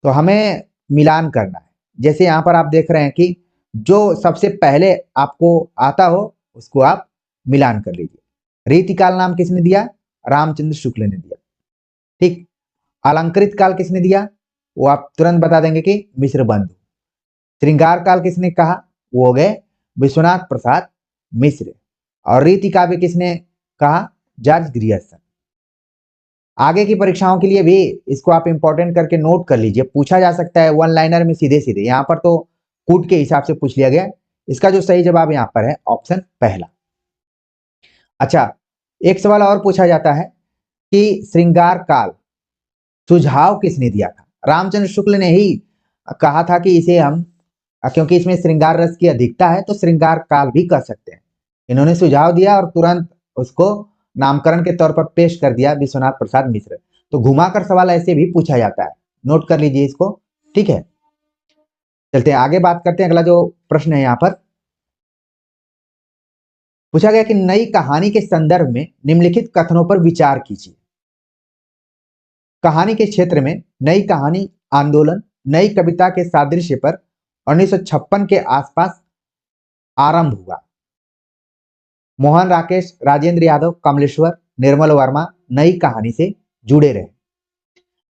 तो हमें मिलान करना है। जैसे यहां पर आप देख रहे हैं कि जो सबसे पहले आपको आता हो उसको आप मिलान कर लीजिए। रीतिकाल नाम किसने दिया? रामचंद्र शुक्ल ने दिया, ठीक। अलंकृत काल किसने दिया? वो आप तुरंत बता देंगे कि मिश्र बंधु। श्रृंगार काल किसने कहा? वो हो गए विश्वनाथ प्रसाद मिश्र। और रीति काव्य किसने कहा? George Grierson. आगे की परीक्षाओं के लिए भी इसको आप इंपॉर्टेंट करके नोट कर लीजिए, पूछा जा सकता है वन लाइनर में सीधे सीधे। यहां पर तो कूट के हिसाब से पूछ लिया गया। इसका जो सही जवाब यहां पर है ऑप्शन पहला। अच्छा, एक सवाल और पूछा जाता है कि श्रृंगार काल सुझाव किसने दिया था? रामचंद्र शुक्ल ने ही कहा था कि इसे हम, क्योंकि इसमें श्रृंगार रस की अधिकता है तो श्रृंगार काल भी कह सकते हैं। इन्होंने सुझाव दिया और तुरंत उसको नामकरण के तौर पर पेश कर दिया विश्वनाथ प्रसाद मिश्र। तो घुमाकर सवाल ऐसे भी पूछा जाता है, नोट कर लीजिए इसको, ठीक है। चलते हैं आगे, बात करते हैं। अगला जो प्रश्न है यहां पर पूछा गया कि नई कहानी के संदर्भ में निम्नलिखित कथनों पर विचार कीजिए। कहानी के क्षेत्र में नई कहानी आंदोलन नई कविता के सादृश्य पर 1956 के आसपास आरंभ हुआ। मोहन राकेश, राजेंद्र यादव, कमलेश्वर, निर्मल वर्मा नई कहानी से जुड़े रहे।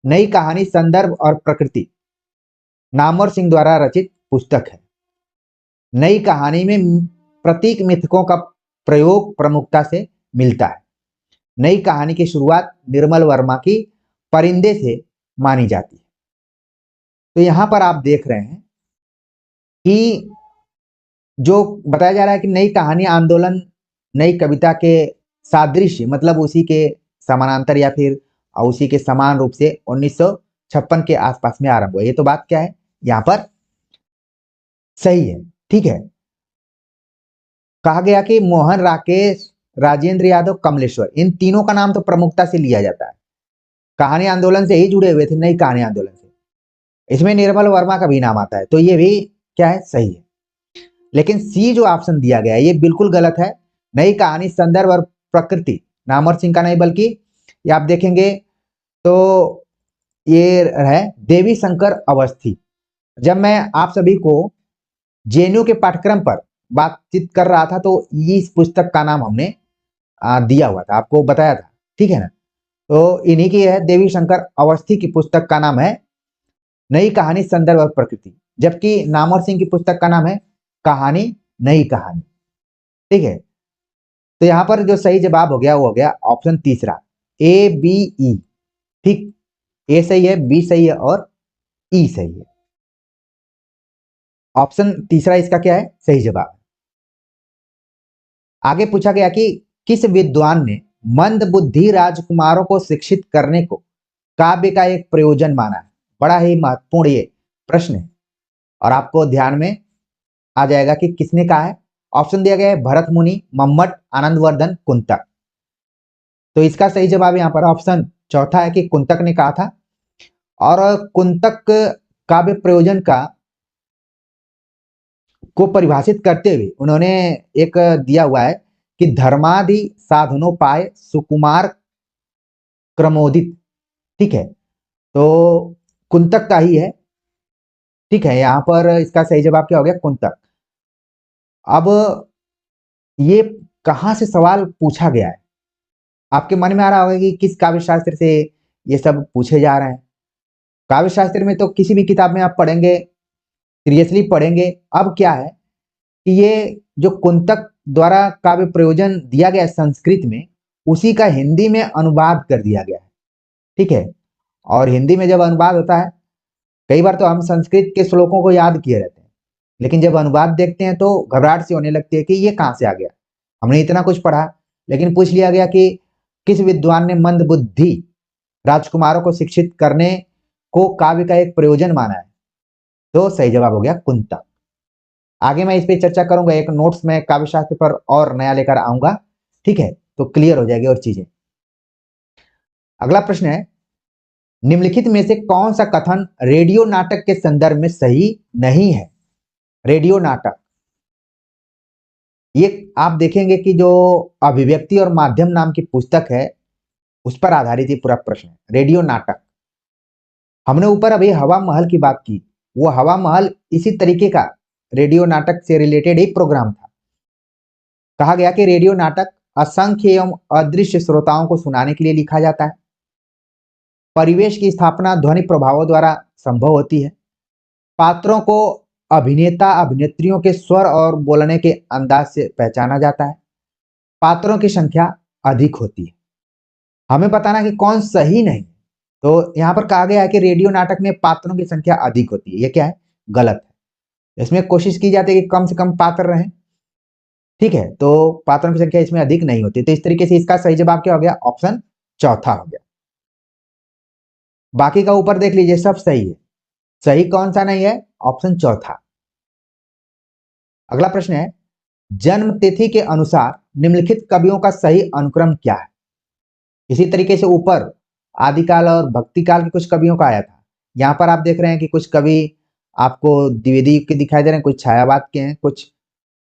नई कहानी संदर्भ और प्रकृति नामवर सिंह द्वारा रचित पुस्तक है। नई कहानी में प्रतीक मिथकों का प्रयोग प्रमुखता से मिलता है। नई कहानी की शुरुआत निर्मल वर्मा की परिंदे से मानी जाती है। तो यहां पर आप देख रहे हैं कि जो बताया जा रहा है कि नई कहानी आंदोलन नई कविता के सादृश्य, मतलब उसी के समानांतर या फिर उसी के समान रूप से 1956 के आसपास में आरंभ हुआ। ये तो बात क्या है यहां पर सही है, ठीक है। कहा गया कि मोहन राकेश, राजेंद्र यादव, कमलेश्वर, इन तीनों का नाम तो प्रमुखता से लिया जाता है। कहानी आंदोलन से ही जुड़े हुए थे, नई कहानी आंदोलन से। इसमें निर्मल वर्मा का भी नाम आता है, तो ये भी क्या है, सही है। लेकिन सी जो ऑप्शन दिया गया है ये बिल्कुल गलत है। नई कहानी संदर्भ और प्रकृति नामवर सिंह का नहीं, बल्कि ये आप देखेंगे तो ये है देवी शंकर अवस्थी। जब मैं आप सभी को जेएनयू के पाठ्यक्रम पर बातचीत कर रहा था तो इस पुस्तक का नाम हमने दिया हुआ था, आपको बताया था, ठीक है ना। तो इन्हीं की है, देवी शंकर अवस्थी की पुस्तक का नाम है नई कहानी संदर्भ और प्रकृति, जबकि नामवर सिंह की पुस्तक का नाम है कहानी नई कहानी, ठीक है। तो यहां पर जो सही जवाब हो गया वो हो गया ऑप्शन तीसरा, ए बी ई, ठीक। ए सही है, बी सही है और ई सही है। ऑप्शन तीसरा इसका क्या है, सही जवाब। आगे पूछा गया कि किस विद्वान ने मंद बुद्धि राजकुमारों को शिक्षित करने को काव्य का एक प्रयोजन माना है? बड़ा ही महत्वपूर्ण ये प्रश्न है और आपको ध्यान में आ जाएगा कि किसने कहा है। ऑप्शन दिया गया है भरत मुनि, मम्मट, आनंदवर्धन, कुंतक। तो इसका सही जवाब यहां पर ऑप्शन चौथा है कि कुंतक ने कहा था। और कुंतक काव्य प्रयोजन को परिभाषित करते हुए उन्होंने एक दिया हुआ है कि धर्मादि साधनोपाय सुकुमार क्रमोदित। ठीक है, तो कुंतक का ही है। ठीक है, यहां पर इसका सही जवाब क्या हो गया? कुंतक। अब ये कहां से सवाल पूछा गया है? आपके मन में आ रहा होगा कि किस काव्य शास्त्र से ये सब पूछे जा रहे हैं। काव्य शास्त्र में तो किसी भी किताब में आप पढ़ेंगे, सीरियसली पढ़ेंगे। अब क्या है कि ये जो कुंतक द्वारा काव्य प्रयोजन दिया गया है संस्कृत में, उसी का हिंदी में अनुवाद कर दिया गया है। ठीक है, और हिंदी में जब अनुवाद होता है, कई बार तो हम संस्कृत के श्लोकों को याद किए रहते हैं, लेकिन जब अनुवाद देखते हैं तो घबराहट सी होने लगती है कि ये कहाँ से आ गया। हमने इतना कुछ पढ़ा, लेकिन पूछ लिया गया कि किस विद्वान ने मंद बुद्धि राजकुमारों को शिक्षित करने को काव्य का एक प्रयोजन माना है, तो सही जवाब हो गया कुंतक। आगे मैं इस पे चर्चा करूंगा, एक नोट्स में काव्य शास्त्र पर और नया लेकर आऊंगा। ठीक है, तो क्लियर हो जाएगी और चीजें। अगला प्रश्न है, निम्नलिखित में से कौन सा कथन रेडियो नाटक के संदर्भ में सही नहीं है? रेडियो नाटक, ये आप देखेंगे कि जो अभिव्यक्ति और माध्यम नाम की पुस्तक है, उस पर आधारित ये पूरा प्रश्न है। रेडियो नाटक, हमने ऊपर अभी हवा महल की बात की, वो हवा महल इसी तरीके का रेडियो नाटक से रिलेटेड ही प्रोग्राम था। कहा गया कि रेडियो नाटक असंख्य एवं अदृश्य श्रोताओं को सुनाने के लिए लिखा जाता है। परिवेश की स्थापना ध्वनि प्रभावों द्वारा संभव होती है। पात्रों को अभिनेता अभिनेत्रियों के स्वर और बोलने के अंदाज से पहचाना जाता है। पात्रों की संख्या अधिक होती है। हमें बताना कि कौन सही नहीं। तो यहां पर कहा गया है कि रेडियो नाटक में पात्रों की संख्या अधिक होती है। ये क्या है? गलत है। इसमें कोशिश की जाती है कि कम से कम पात्र रहें। ठीक है, तो पात्रों की संख्या इसमें अधिक नहीं होती। तो इस तरीके से इसका सही जवाब क्या हो गया? ऑप्शन चौथा हो गया। बाकी का ऊपर देख लीजिए, सब सही है। सही कौन सा नहीं है? ऑप्शन चौथा। अगला प्रश्न है, जन्म तिथि के अनुसार निम्नलिखित कवियों का सही अनुक्रम क्या है? इसी तरीके से ऊपर आदिकाल और भक्ति काल के कुछ कवियों का आया था। यहाँ पर आप देख रहे हैं कि कुछ कवि आपको द्विवेदी के दिखाई दे रहे हैं, कुछ छायावाद के हैं, कुछ।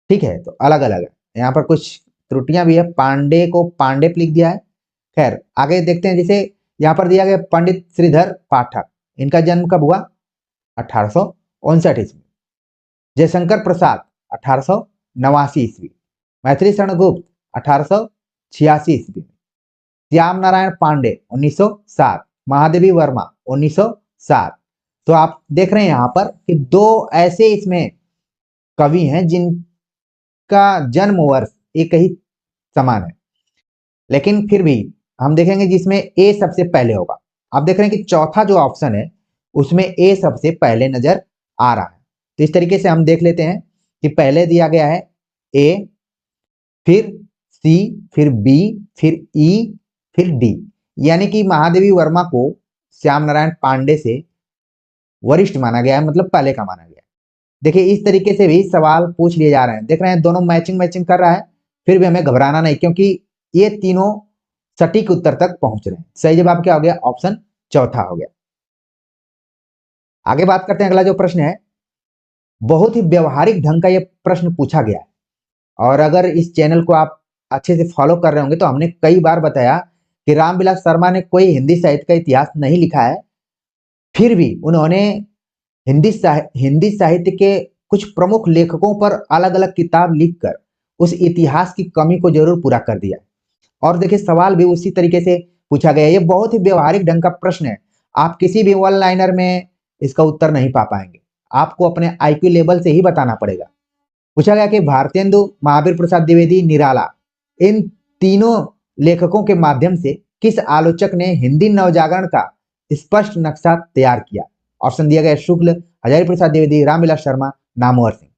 ठीक है, तो अलग अलग है। यहाँ पर कुछ त्रुटियां भी है, पांडे को पांडे लिख दिया है। खैर, आगे देखते हैं। जैसे यहाँ पर दिया गया पंडित श्रीधर पाठक, इनका जन्म कब हुआ? 1859 ईस्वी। जयशंकर प्रसाद 1889 ईस्वी। मैथिली शरण गुप्त 1886 ईस्वी। श्याम नारायण पांडे 1907। महादेवी वर्मा 1907। तो आप देख रहे हैं यहाँ पर कि दो ऐसे इसमें कवि हैं जिनका जन्म वर्ष एक ही समान है, लेकिन फिर भी हम देखेंगे जिसमें ए सबसे पहले होगा। आप देख रहे हैं कि चौथा जो ऑप्शन है उसमें ए सबसे पहले नजर आ रहा है। तो इस तरीके से हम देख लेते हैं कि पहले दिया गया है ए, फिर सी, फिर बी, फिर ई, फिर डी। यानी कि महादेवी वर्मा को श्याम नारायण पांडे से वरिष्ठ माना गया है, मतलब पहले का माना गया है। देखिए, इस तरीके से भी सवाल पूछ लिए जा रहे हैं। देख रहे हैं दोनों मैचिंग मैचिंग कर रहा है, फिर भी हमें घबराना नहीं, क्योंकि ये तीनों सटीक उत्तर तक पहुंच रहे हैं। सही जवाब क्या हो गया? ऑप्शन चौथा हो गया। आगे बात करते हैं। अगला जो प्रश्न है, बहुत ही व्यवहारिक ढंग का यह प्रश्न पूछा गया है, और अगर इस चैनल को आप अच्छे से फॉलो कर रहे होंगे तो हमने कई बार बताया कि रामविलास शर्मा ने कोई हिंदी साहित्य का इतिहास नहीं लिखा है, फिर भी उन्होंने हिंदी साहित्य के कुछ प्रमुख लेखकों पर अलग अलग किताब लिखकर उस इतिहास की कमी को जरूर पूरा कर दिया। और देखिए, सवाल भी उसी तरीके से पूछा गया। ये बहुत ही व्यवहारिक ढंग का प्रश्न है। आप किसी भी वन लाइनर में इसका उत्तर नहीं पा पाएंगे, आपको अपने आईक्यू लेवल से ही बताना पड़ेगा। पूछा गया कि भारतेंदु, महावीर प्रसाद द्विवेदी, निराला, इन तीनों लेखकों के माध्यम से किस आलोचक ने हिंदी नवजागरण का स्पष्ट नक्शा तैयार किया? ऑप्शन दिया गया शुक्ल, हजारी प्रसाद द्विवेदी, रामविलास शर्मा, नामवर सिंह।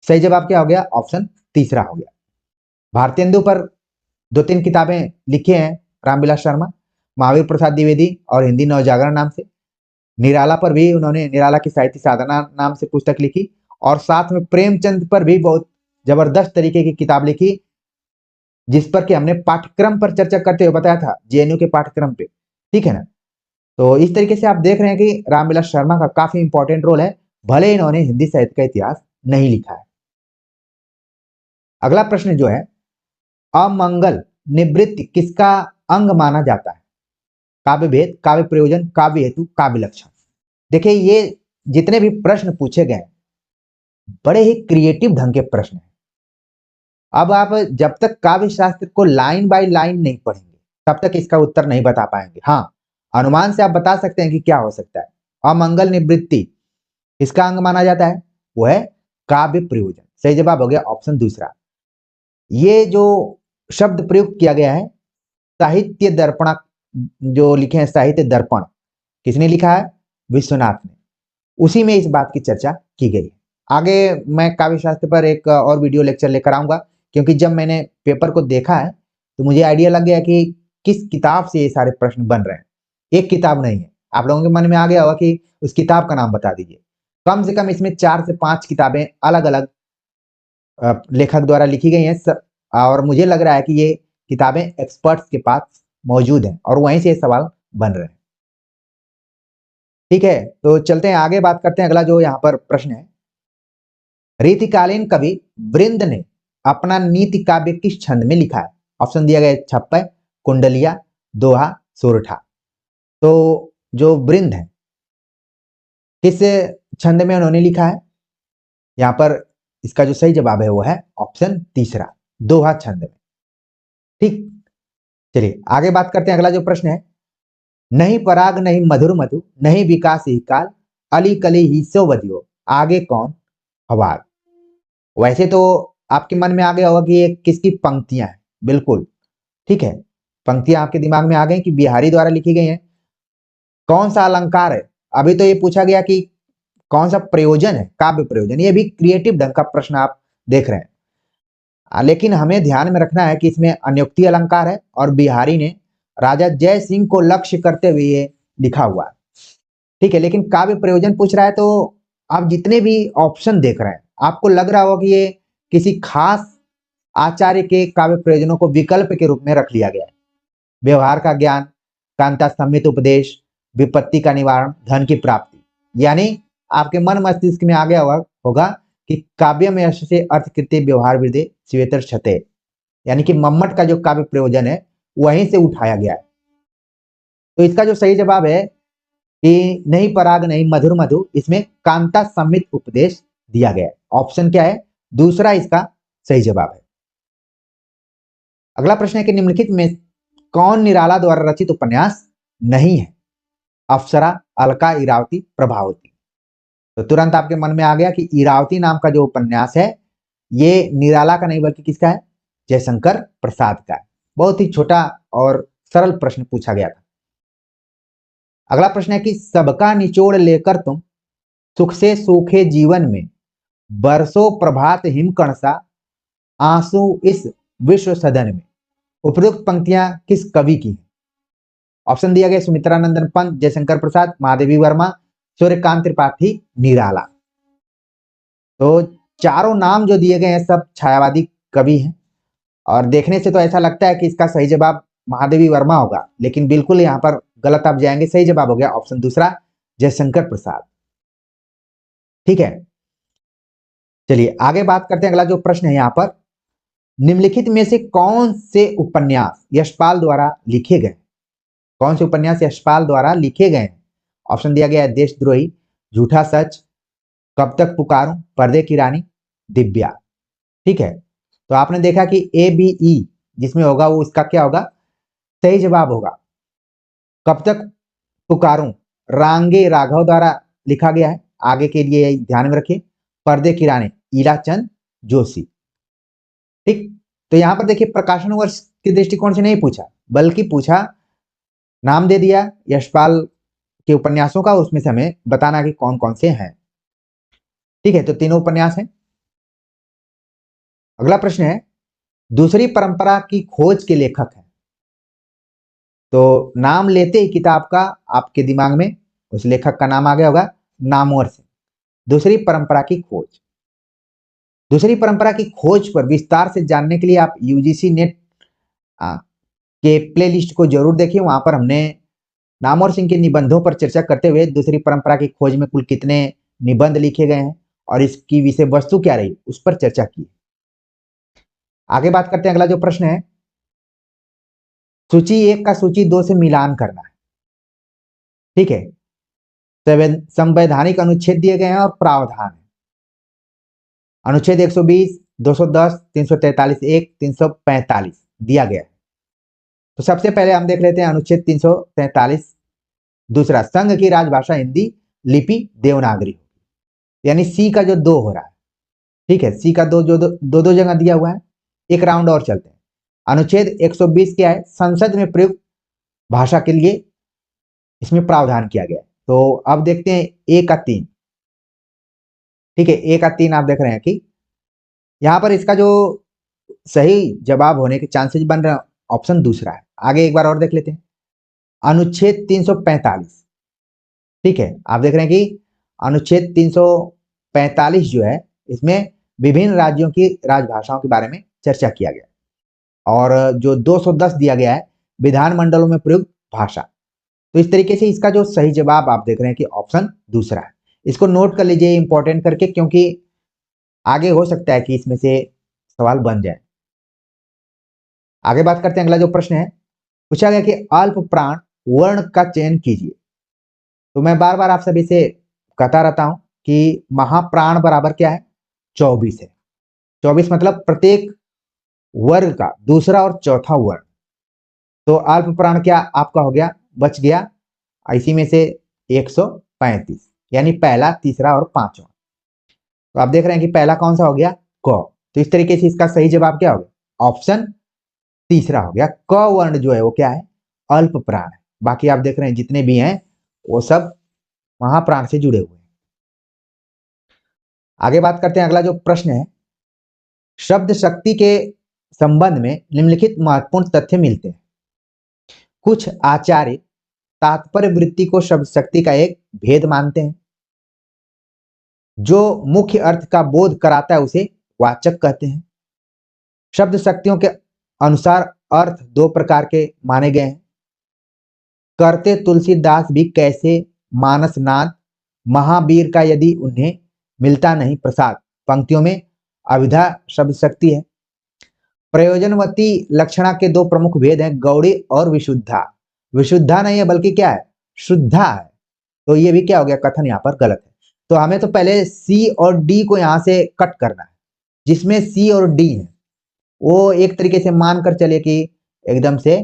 सही जवाब क्या हो गया? ऑप्शन तीसरा हो गया। भारतेंदु पर 2-3 किताबें लिखे हैं रामविलास शर्मा, महावीर प्रसाद द्विवेदी और हिंदी नवजागरण नाम से। निराला पर भी उन्होंने निराला की साहित्य साधना नाम से पुस्तक लिखी, और साथ में प्रेमचंद पर भी बहुत जबरदस्त तरीके की किताब लिखी, जिस पर कि हमने पाठ्यक्रम पर चर्चा करते हुए बताया था, जेएनयू के पाठ्यक्रम पे। ठीक है ना? तो इस तरीके से आप देख रहे हैं कि रामविलास शर्मा का काफी इंपॉर्टेंट रोल है, भले इन्होंने हिंदी साहित्य का इतिहास नहीं लिखा है। अगला प्रश्न जो है, अमंगल निवृत्ति किसका अंग माना जाता है? काव्य भेद, काव्य प्रयोजन, काव्य हेतु, काव्य लक्षण। देखिए ये जितने भी प्रश्न पूछे गए बड़े ही क्रिएटिव ढंग के प्रश्न हैं। अब आप जब तक काव्य शास्त्र को लाइन बाय लाइन नहीं पढ़ेंगे तब तक इसका उत्तर नहीं बता पाएंगे। हाँ, अनुमान से आप बता सकते हैं कि क्या हो सकता है। अमंगल निवृत्ति इसका अंग माना जाता है, वो है काव्य प्रयोजन। सही जवाब हो गया ऑप्शन दूसरा। ये जो शब्द प्रयुक्त किया गया है साहित्य दर्पण, जो लिखे हैं साहित्य दर्पण, किसने लिखा है? विश्वनाथ ने। उसी में इस बात की चर्चा की गई है। आगे मैं काव्य शास्त्र पर एक और वीडियो लेक्चर लेकर आऊंगा, क्योंकि जब मैंने पेपर को देखा है तो मुझे आइडिया लग गया कि किस किताब से ये सारे प्रश्न बन रहे हैं। एक किताब नहीं है। आप लोगों के मन में आ गया होगा कि उस किताब का नाम बता दीजिए। कम से कम इसमें 4 से 5 किताबें अलग अलग लेखक द्वारा लिखी गई हैं, और मुझे लग रहा है कि ये किताबें एक्सपर्ट्स के पास मौजूद हैं और वहीं से ये सवाल बन रहे हैं। ठीक है, तो चलते हैं आगे, बात करते हैं। अगला जो यहाँ पर प्रश्न है, रीतिकालीन कवि वृंद ने अपना नीति काव्य किस छंद में लिखा है? ऑप्शन दिया गया छप्पय, कुंडलिया, दोहा, सोरठा। तो जो वृंद है किस छंद में उन्होंने लिखा है? यहाँ पर इसका जो सही जवाब है वो है ऑप्शन तीसरा, दोहा छंद में। ठीक, चलिए आगे बात करते हैं। अगला जो प्रश्न है, नहीं पराग नहीं मधुर मधु नहीं विकास ही काल अली कली ही सो बदियो आगे कौन हवाल। वैसे तो आपके मन में आ गया होगा कि ये किसकी पंक्तियां हैं। बिल्कुल ठीक है, पंक्तियां आपके दिमाग में आ गई कि बिहारी द्वारा लिखी गई हैं। कौन सा अलंकार है? अभी तो ये पूछा गया कि कौन सा प्रयोजन है, काव्य प्रयोजन। ये भी क्रिएटिव ढंग का प्रश्न आप देख रहे हैं, लेकिन हमें ध्यान में रखना है कि इसमें अन्योक्ति अलंकार है और बिहारी ने राजा जय सिंह को लक्ष्य करते हुए ये लिखा हुआ है। ठीक है, लेकिन काव्य प्रयोजन पूछ रहा है तो आप जितने भी ऑप्शन देख रहे हैं आपको लग रहा होगा कि ये किसी खास आचार्य के काव्य प्रयोजनों को विकल्प के रूप में रख लिया गया है। व्यवहार का ज्ञान, कांता संहित उपदेश, विपत्ति का निवारण, धन की प्राप्ति। यानी आपके मन मस्तिष्क में आ गया होगा कि काव्य में यश से अर्थकृत्य व्यवहार वृद्धि श्वेतर क्षते, यानी कि मम्मट का जो काव्य प्रयोजन है वहीं से उठाया गया है। तो इसका जो सही जवाब है कि नहीं पराग नहीं मधुर मधु, इसमें कांता संहित उपदेश दिया गया है। ऑप्शन क्या है? दूसरा इसका सही जवाब है। अगला प्रश्न है कि निम्नलिखित में कौन निराला द्वारा रचित उपन्यास नहीं है? अप्सरा, अलका, इरावती, प्रभावती। तो तुरंत आपके मन में आ गया कि इरावती नाम का जो उपन्यास है ये निराला का नहीं बल्कि किसका है? जयशंकर प्रसाद का है। बहुत ही छोटा और सरल प्रश्न पूछा गया था। अगला प्रश्न है कि सबका निचोड़ लेकर तुम सुख से सूखे जीवन में बरसों प्रभात हिमकण सा आंसू इस विश्व सदन में, उपरोक्त पंक्तियां किस कवि की हैं? ऑप्शन दिया गया सुमित्रा नंदन पंत, जयशंकर प्रसाद, महादेवी वर्मा, सूर्यकांत त्रिपाठी, निराला। तो चारों नाम जो दिए गए हैं सब छायावादी कवि हैं, और देखने से तो ऐसा लगता है कि इसका सही जवाब महादेवी वर्मा होगा, लेकिन बिल्कुल यहाँ पर गलत आप जाएंगे। सही जवाब हो गया ऑप्शन दूसरा, जयशंकर प्रसाद। ठीक है, चलिए आगे बात करते हैं। अगला जो प्रश्न है यहाँ पर, निम्नलिखित में से कौन से उपन्यास यशपाल द्वारा लिखे गए? कौन से उपन्यास यशपाल द्वारा लिखे गए? ऑप्शन दिया गया है देशद्रोही, झूठा सच, कब तक पुकारूं, पर्दे की रानी, दिव्या। ठीक है, तो आपने देखा कि ए बी ई जिसमें होगा वो इसका क्या होगा? सही जवाब होगा कब तक पुकारूं, रांगे राघव द्वारा लिखा गया है। आगे के लिए ध्यान में रखिए, पर्दे की रानी ईलाचंद जोशी। ठीक, तो यहां पर देखिए प्रकाशन वर्ष के दृष्टिकोण से नहीं पूछा, बल्कि पूछा, नाम दे दिया यशपाल के उपन्यासों का, उसमें से हमें बताना कि कौन कौन से हैं। ठीक है, तो तीनों उपन्यास हैं। अगला प्रश्न है, दूसरी परंपरा की खोज के लेखक हैं। तो नाम लेते ही किताब का आपके दिमाग में उस लेखक का नाम आ गया होगा नामवर से। दूसरी परंपरा की खोज, दूसरी परंपरा की खोज पर विस्तार से जानने के लिए आप यूजीसी नेट के प्लेलिस्ट को जरूर देखिए। वहां पर हमने नामवर सिंह के निबंधों पर चर्चा करते हुए दूसरी परंपरा की खोज में कुल कितने निबंध लिखे गए हैं और इसकी विषय वस्तु क्या रही उस पर चर्चा की। आगे बात करते हैं। अगला जो प्रश्न है, सूची 1 का सूची 2 से मिलान करना है। ठीक है, संवैधानिक अनुच्छेद दिए गए हैं और प्रावधान है। अनुच्छेद 120, 210, 343 एक, 345 दिया गया है। तो सबसे पहले हम देख लेते हैं अनुच्छेद 343। दूसरा, संघ की राजभाषा हिंदी, लिपि देवनागरी, यानी सी का जो 2 हो रहा है। ठीक है, सी का 2 जो दो जगह दिया हुआ है। एक राउंड और चलते हैं। अनुच्छेद 120 क्या है? संसद में प्रयुक्त भाषा के लिए इसमें प्रावधान किया गया है। तो अब देखते हैं ए का 3। ठीक है, ए का 3 आप देख रहे हैं कि यहां पर इसका जो सही जवाब होने के चांसेस बन रहा है ऑप्शन दूसरा है। आगे एक बार और देख लेते हैं। अनुच्छेद 345। ठीक है, आप देख रहे हैं कि अनुच्छेद 345 जो है, इसमें विभिन्न राज्यों की राजभाषाओं के बारे में चर्चा किया गया और जो 210 दिया गया है, विधानमंडलों में प्रयुक्त भाषा। तो इस तरीके से इसका जो सही जवाब आप देख रहे हैं कि ऑप्शन दूसरा है। इसको नोट कर लीजिए इंपॉर्टेंट करके, क्योंकि आगे हो सकता है कि इसमें से सवाल बन जाए। आगे बात करते हैं। अगला जो प्रश्न है, पूछा गया कि अल्प प्राण वर्ण का चयन कीजिए। तो मैं बार बार आप सभी से कहता रहता हूं कि महाप्राण बराबर क्या है? 24 है। 24 मतलब प्रत्येक वर्ग का दूसरा और चौथा वर्ण। तो अल्प प्राण क्या आपका हो गया? बच गया इसी में से 135, यानी पहला, तीसरा और पांचवा। तो आप देख रहे हैं कि पहला कौन सा हो गया? क। तो इस तरीके से इसका सही जवाब क्या हो गया? ऑप्शन तीसरा हो गया। क वर्ण जो है वो क्या है? अल्प प्राण है। बाकी आप देख रहे हैं जितने भी हैं वो सब महाप्राण से जुड़े हुए हैं। आगे बात करते हैं। अगला जो प्रश्न है, शब्द शक्ति के संबंध में निम्नलिखित महत्वपूर्ण तथ्य मिलते हैं। कुछ आचार्य तात्पर्य वृत्ति को शब्द शक्ति का एक भेद मानते हैं। जो मुख्य अर्थ का बोध कराता है उसे वाचक कहते हैं। शब्द शक्तियों के अनुसार अर्थ 2 प्रकार के माने गए हैं। करते तुलसीदास भी कैसे मानस नाद, महावीर का यदि उन्हें मिलता नहीं प्रसाद। पंक्तियों में अभिधा शब्द शक्ति है। प्रयोजनवती लक्षणा के 2 प्रमुख भेद हैं, गौड़ी और विशुद्धा। विशुद्धा नहीं है बल्कि क्या है? शुद्धा है। तो ये भी क्या हो गया? कथन यहाँ पर गलत है। तो हमें तो पहले सी और डी को यहां से कट करना है। जिसमें सी और डी है वो एक तरीके से मान कर चले कि एकदम से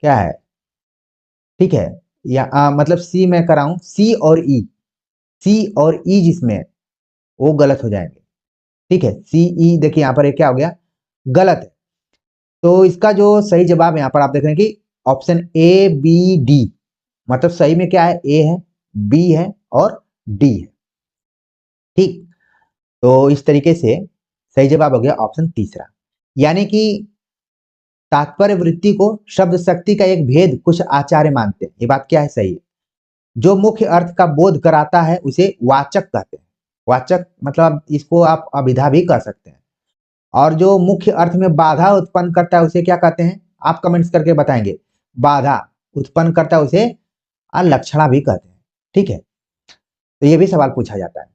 क्या है, ठीक है, या मतलब सी में कराऊं, सी और ई, सी और ई जिसमें वो गलत हो जाएंगे। ठीक है, सी ई देखिए यहाँ पर क्या हो गया? गलत है। तो इसका जो सही जवाब यहाँ पर आप देख रहे हैं कि ऑप्शन ए बी डी, मतलब सही में क्या है? ए है, बी है और डी है। ठीक, तो इस तरीके से सही जवाब हो गया ऑप्शन तीसरा। यानी कि तात्पर्य वृत्ति को शब्द शक्ति का एक भेद कुछ आचार्य मानते हैं। ये बात क्या है? सही है। जो मुख्य अर्थ का बोध कराता है उसे वाचक कहते हैं। वाचक मतलब इसको आप अभिधा भी कर सकते हैं। और जो मुख्य अर्थ में बाधा उत्पन्न करता है उसे क्या कहते हैं? आप कमेंट्स करके बताएंगे। बाधा उत्पन्न करता है उसे लक्षणा भी कहते हैं। ठीक है, तो ये भी सवाल पूछा जाता है।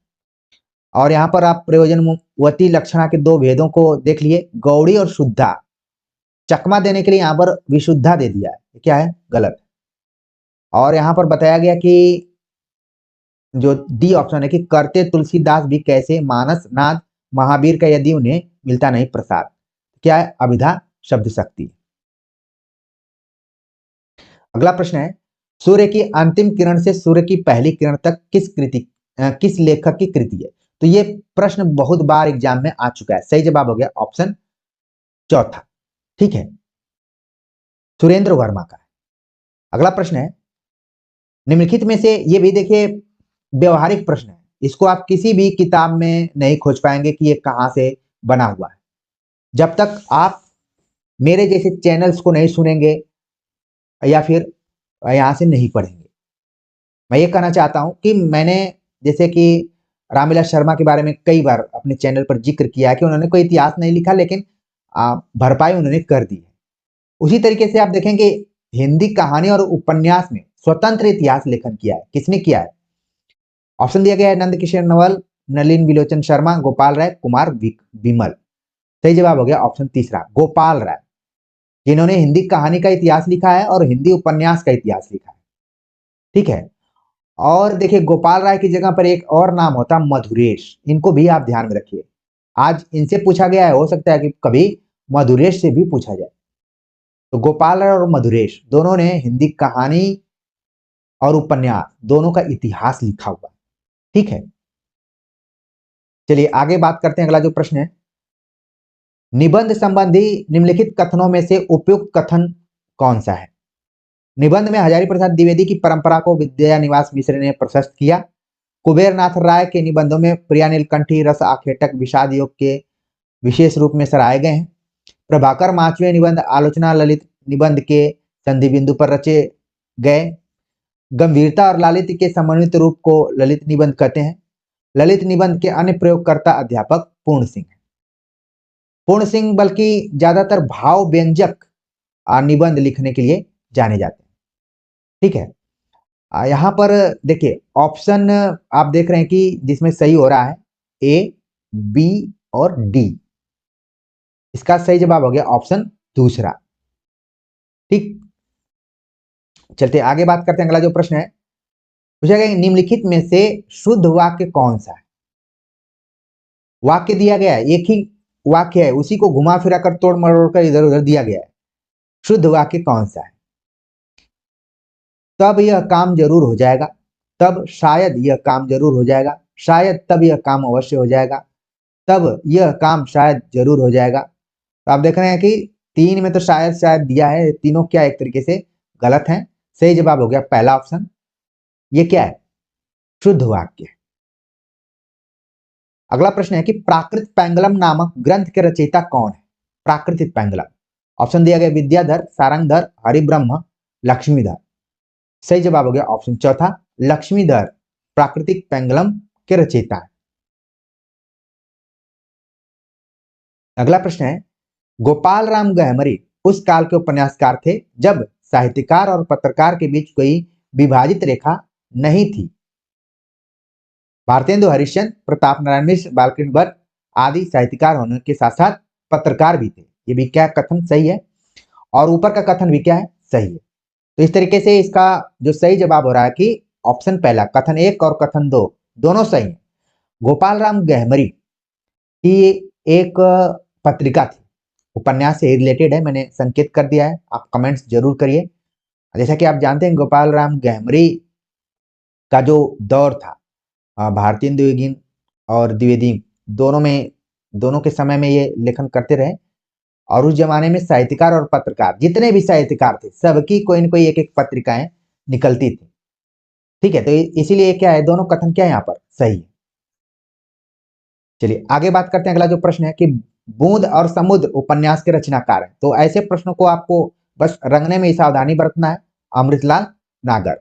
और यहाँ पर आप प्रयोजनवती लक्षणा के 2 भेदों को देख लिए, गौड़ी और शुद्धा। चकमा देने के लिए यहाँ पर विशुद्धा दे दिया है, क्या है? गलत। और यहाँ पर बताया गया कि जो डी ऑप्शन है कि करते तुलसीदास भी कैसे मानस नाद, महावीर का यदि उन्हें मिलता नहीं प्रसाद। क्या है? अभिधा शब्द शक्ति। अगला प्रश्न है, सूर्य की अंतिम किरण से सूर्य की पहली किरण तक किस लेखक की कृति है? तो ये प्रश्न बहुत बार एग्जाम में आ चुका है। सही जवाब हो गया ऑप्शन चौथा। ठीक है, सुरेंद्र वर्मा का है। अगला प्रश्न है, निम्नलिखित में से ये भी देखिए व्यवहारिक प्रश्न है। इसको आप किसी भी किताब में नहीं खोज पाएंगे कि ये कहां से बना हुआ है, जब तक आप मेरे जैसे चैनल्स को नहीं सुनेंगे या फिर यहां से नहीं पढ़ेंगे। मैं ये कहना चाहता हूं कि मैंने जैसे कि रामविलास शर्मा के बारे में कई बार अपने चैनल पर जिक्र किया है कि उन्होंने कोई इतिहास नहीं लिखा, लेकिन भरपाई उन्होंने कर दी है। उसी तरीके से आप देखेंगे हिंदी कहानी और उपन्यास में स्वतंत्र इतिहास लेखन किया है। किसने किया है? ऑप्शन दिया गया है नंद किशोर नवल, नलिन विलोचन शर्मा, गोपाल राय, कुमार विमल। सही जवाब हो गया ऑप्शन तीसरा, गोपाल राय, जिन्होंने हिंदी कहानी का इतिहास लिखा है और हिंदी उपन्यास का इतिहास लिखा है। ठीक है, और देखिए गोपाल राय की जगह पर एक और नाम होता मधुरेश, इनको भी आप ध्यान में रखिए। आज इनसे पूछा गया है, हो सकता है कि कभी मधुरेश से भी पूछा जाए। तो गोपाल राय और मधुरेश दोनों ने हिंदी कहानी और उपन्यास दोनों का इतिहास लिखा हुआ। ठीक है, चलिए आगे बात करते हैं। अगला जो प्रश्न है, निबंध संबंधी निम्नलिखित कथनों में से उपयुक्त कथन कौन सा है? निबंध में हजारी प्रसाद द्विवेदी की परंपरा को विद्यानिवास मिश्र ने प्रशस्त किया। कुबेर नाथ राय के निबंधों में प्रिया नीलकंठी रस आखेटक विषाद योग के विशेष रूप में सराहे गए हैं। प्रभाकर माचवे निबंध आलोचना ललित निबंध के संधि बिंदु पर रचे गए। गंभीरता और लालित्य के समन्वित रूप को ललित निबंध कहते हैं। ललित निबंध के अन्य प्रयोगकर्ता अध्यापक पूर्ण सिंह। पूर्ण सिंह बल्कि ज्यादातर भाव व्यंजक निबंध लिखने के लिए जाने जाते हैं। ठीक है, यहां पर देखिए ऑप्शन आप देख रहे हैं कि जिसमें सही हो रहा है ए, बी और डी। इसका सही जवाब हो गया ऑप्शन दूसरा। ठीक, चलते आगे बात करते हैं। अगला जो प्रश्न है, पूछा गया निम्नलिखित में से शुद्ध वाक्य कौन सा है? वाक्य दिया गया है, एक ही वाक्य है, उसी को घुमा फिरा कर तोड़ मरोड़ कर इधर उधर दिया गया है। शुद्ध वाक्य कौन सा है? तब यह काम जरूर हो जाएगा, तब शायद यह काम जरूर हो जाएगा, शायद तब यह काम अवश्य हो जाएगा, तब यह काम शायद जरूर हो जाएगा। तो आप देख रहे हैं कि तीन में तो शायद शायद दिया है, तीनों क्या एक तरीके से गलत हैं। सही जवाब हो गया पहला ऑप्शन। ये क्या है? शुद्ध वाक्य। अगला प्रश्न है कि प्राकृत पैंगलम नामक ग्रंथ के रचयिता कौन है? प्राकृतिक पैंगलम, ऑप्शन दिया गया विद्याधर, सारंगधर, हरिब्रह्म, लक्ष्मीधर। सही जवाब हो गया ऑप्शन चौथा, लक्ष्मीधर प्राकृतिक पैंगलम के रचयिता है। अगला प्रश्न है, गोपाल राम गहमरी उस काल के उपन्यासकार थे जब साहित्यकार और पत्रकार के बीच कोई विभाजित रेखा नहीं थी। भारतेंदु हरिश्चंद्र, प्रताप नारायण मिश्र, बालकृष्ण भट्ट आदि साहित्यकार होने के साथ साथ पत्रकार भी थे। ये भी क्या कथन सही है, और ऊपर का कथन भी क्या है, सही है। तो इस तरीके से इसका जो सही जवाब हो रहा है कि ऑप्शन पहला, कथन एक और कथन दो दोनों सही है। गोपाल राम गहमरी की एक पत्रिका थी, उपन्यास से रिलेटेड है, मैंने संकेत कर दिया है, आप कमेंट्स जरूर करिए। जैसा कि आप जानते हैं गोपाल राम गहमरी का जो दौर था, भारतेंदु द्विवेदी और द्विवेदी दोनों के समय में ये लेखन करते रहे। और उस जमाने में साहित्यकार और पत्रकार जितने भी साहित्यकार थे सबकी कोई न कोई एक एक पत्रिकाएं निकलती थी। ठीक है, तो इसीलिए क्या है, दोनों कथन क्या है यहाँ पर सही है। चलिए आगे बात करते हैं। अगला जो प्रश्न है कि बूंद और समुद्र उपन्यास के रचनाकार है। तो ऐसे प्रश्नों को आपको बस रंगने में सावधानी बरतना है। अमृतलाल नागर।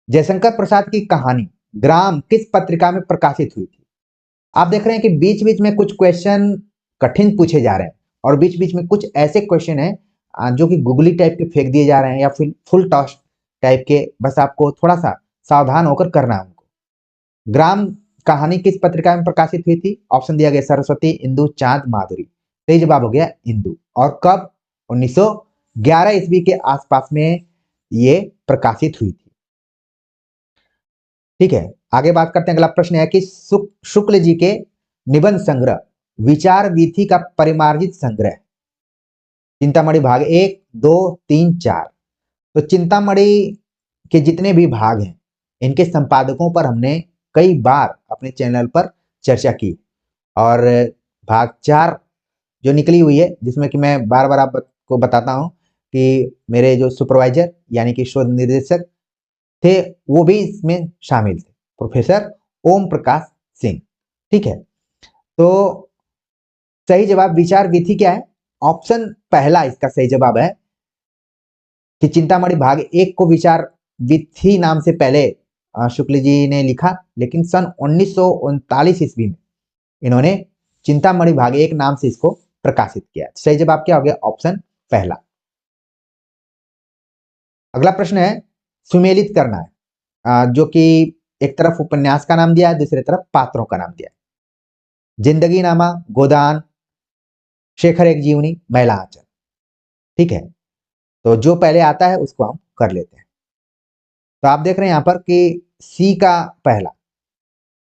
जयशंकर प्रसाद की कहानी ग्राम किस पत्रिका में प्रकाशित हुई थी? आप देख रहे हैं कि बीच बीच में कुछ क्वेश्चन कठिन पूछे जा रहे हैं और बीच बीच में कुछ ऐसे क्वेश्चन हैं जो कि गुगली टाइप के फेंक दिए जा रहे हैं या फिर फुल टॉस टाइप के। बस आपको थोड़ा सा सावधान होकर करना है उनको। ग्राम कहानी किस पत्रिका में प्रकाशित हुई थी? ऑप्शन दिया गया सरस्वती, इंदु, चांद, माधुरी। सही जवाब हो गया इंदु। और कब? 1911 ईस्वी के आसपास में ये प्रकाशित हुई थी। ठीक है, आगे बात करते हैं। अगला प्रश्न है कि शुक्ल जी के निबंध संग्रह विचार वीथी का परिमार्जित संग्रह चिंतामणि भाग 1, 2, 3, 4। तो चिंतामणि के जितने भी भाग हैं इनके संपादकों पर हमने कई बार अपने चैनल पर चर्चा की। और भाग 4 जो निकली हुई है, जिसमें कि मैं बार बार आपको बताता हूं कि मेरे जो सुपरवाइजर यानी कि शोध निर्देशक थे वो भी इसमें शामिल थे, प्रोफेसर ओम प्रकाश सिंह। ठीक है, तो सही जवाब विचार विधि क्या है? ऑप्शन पहला इसका सही जवाब है कि चिंतामणि भाग 1 को विचार विधि नाम से पहले शुक्ल जी ने लिखा, लेकिन सन 1939 ईस्वी में इन्होंने चिंतामणि भाग 1 नाम से इसको प्रकाशित किया। सही जवाब क्या हो गया? ऑप्शन पहला। अगला प्रश्न है सुमेलित करना है, जो कि एक तरफ उपन्यास का नाम दिया है, दूसरी तरफ पात्रों का नाम दिया है। जिंदगी नामा, गोदान, शेखर एक जीवनी, महिला आंचल। ठीक है, तो जो पहले आता है उसको हम कर लेते हैं। तो आप देख रहे हैं यहाँ पर कि सी का पहला।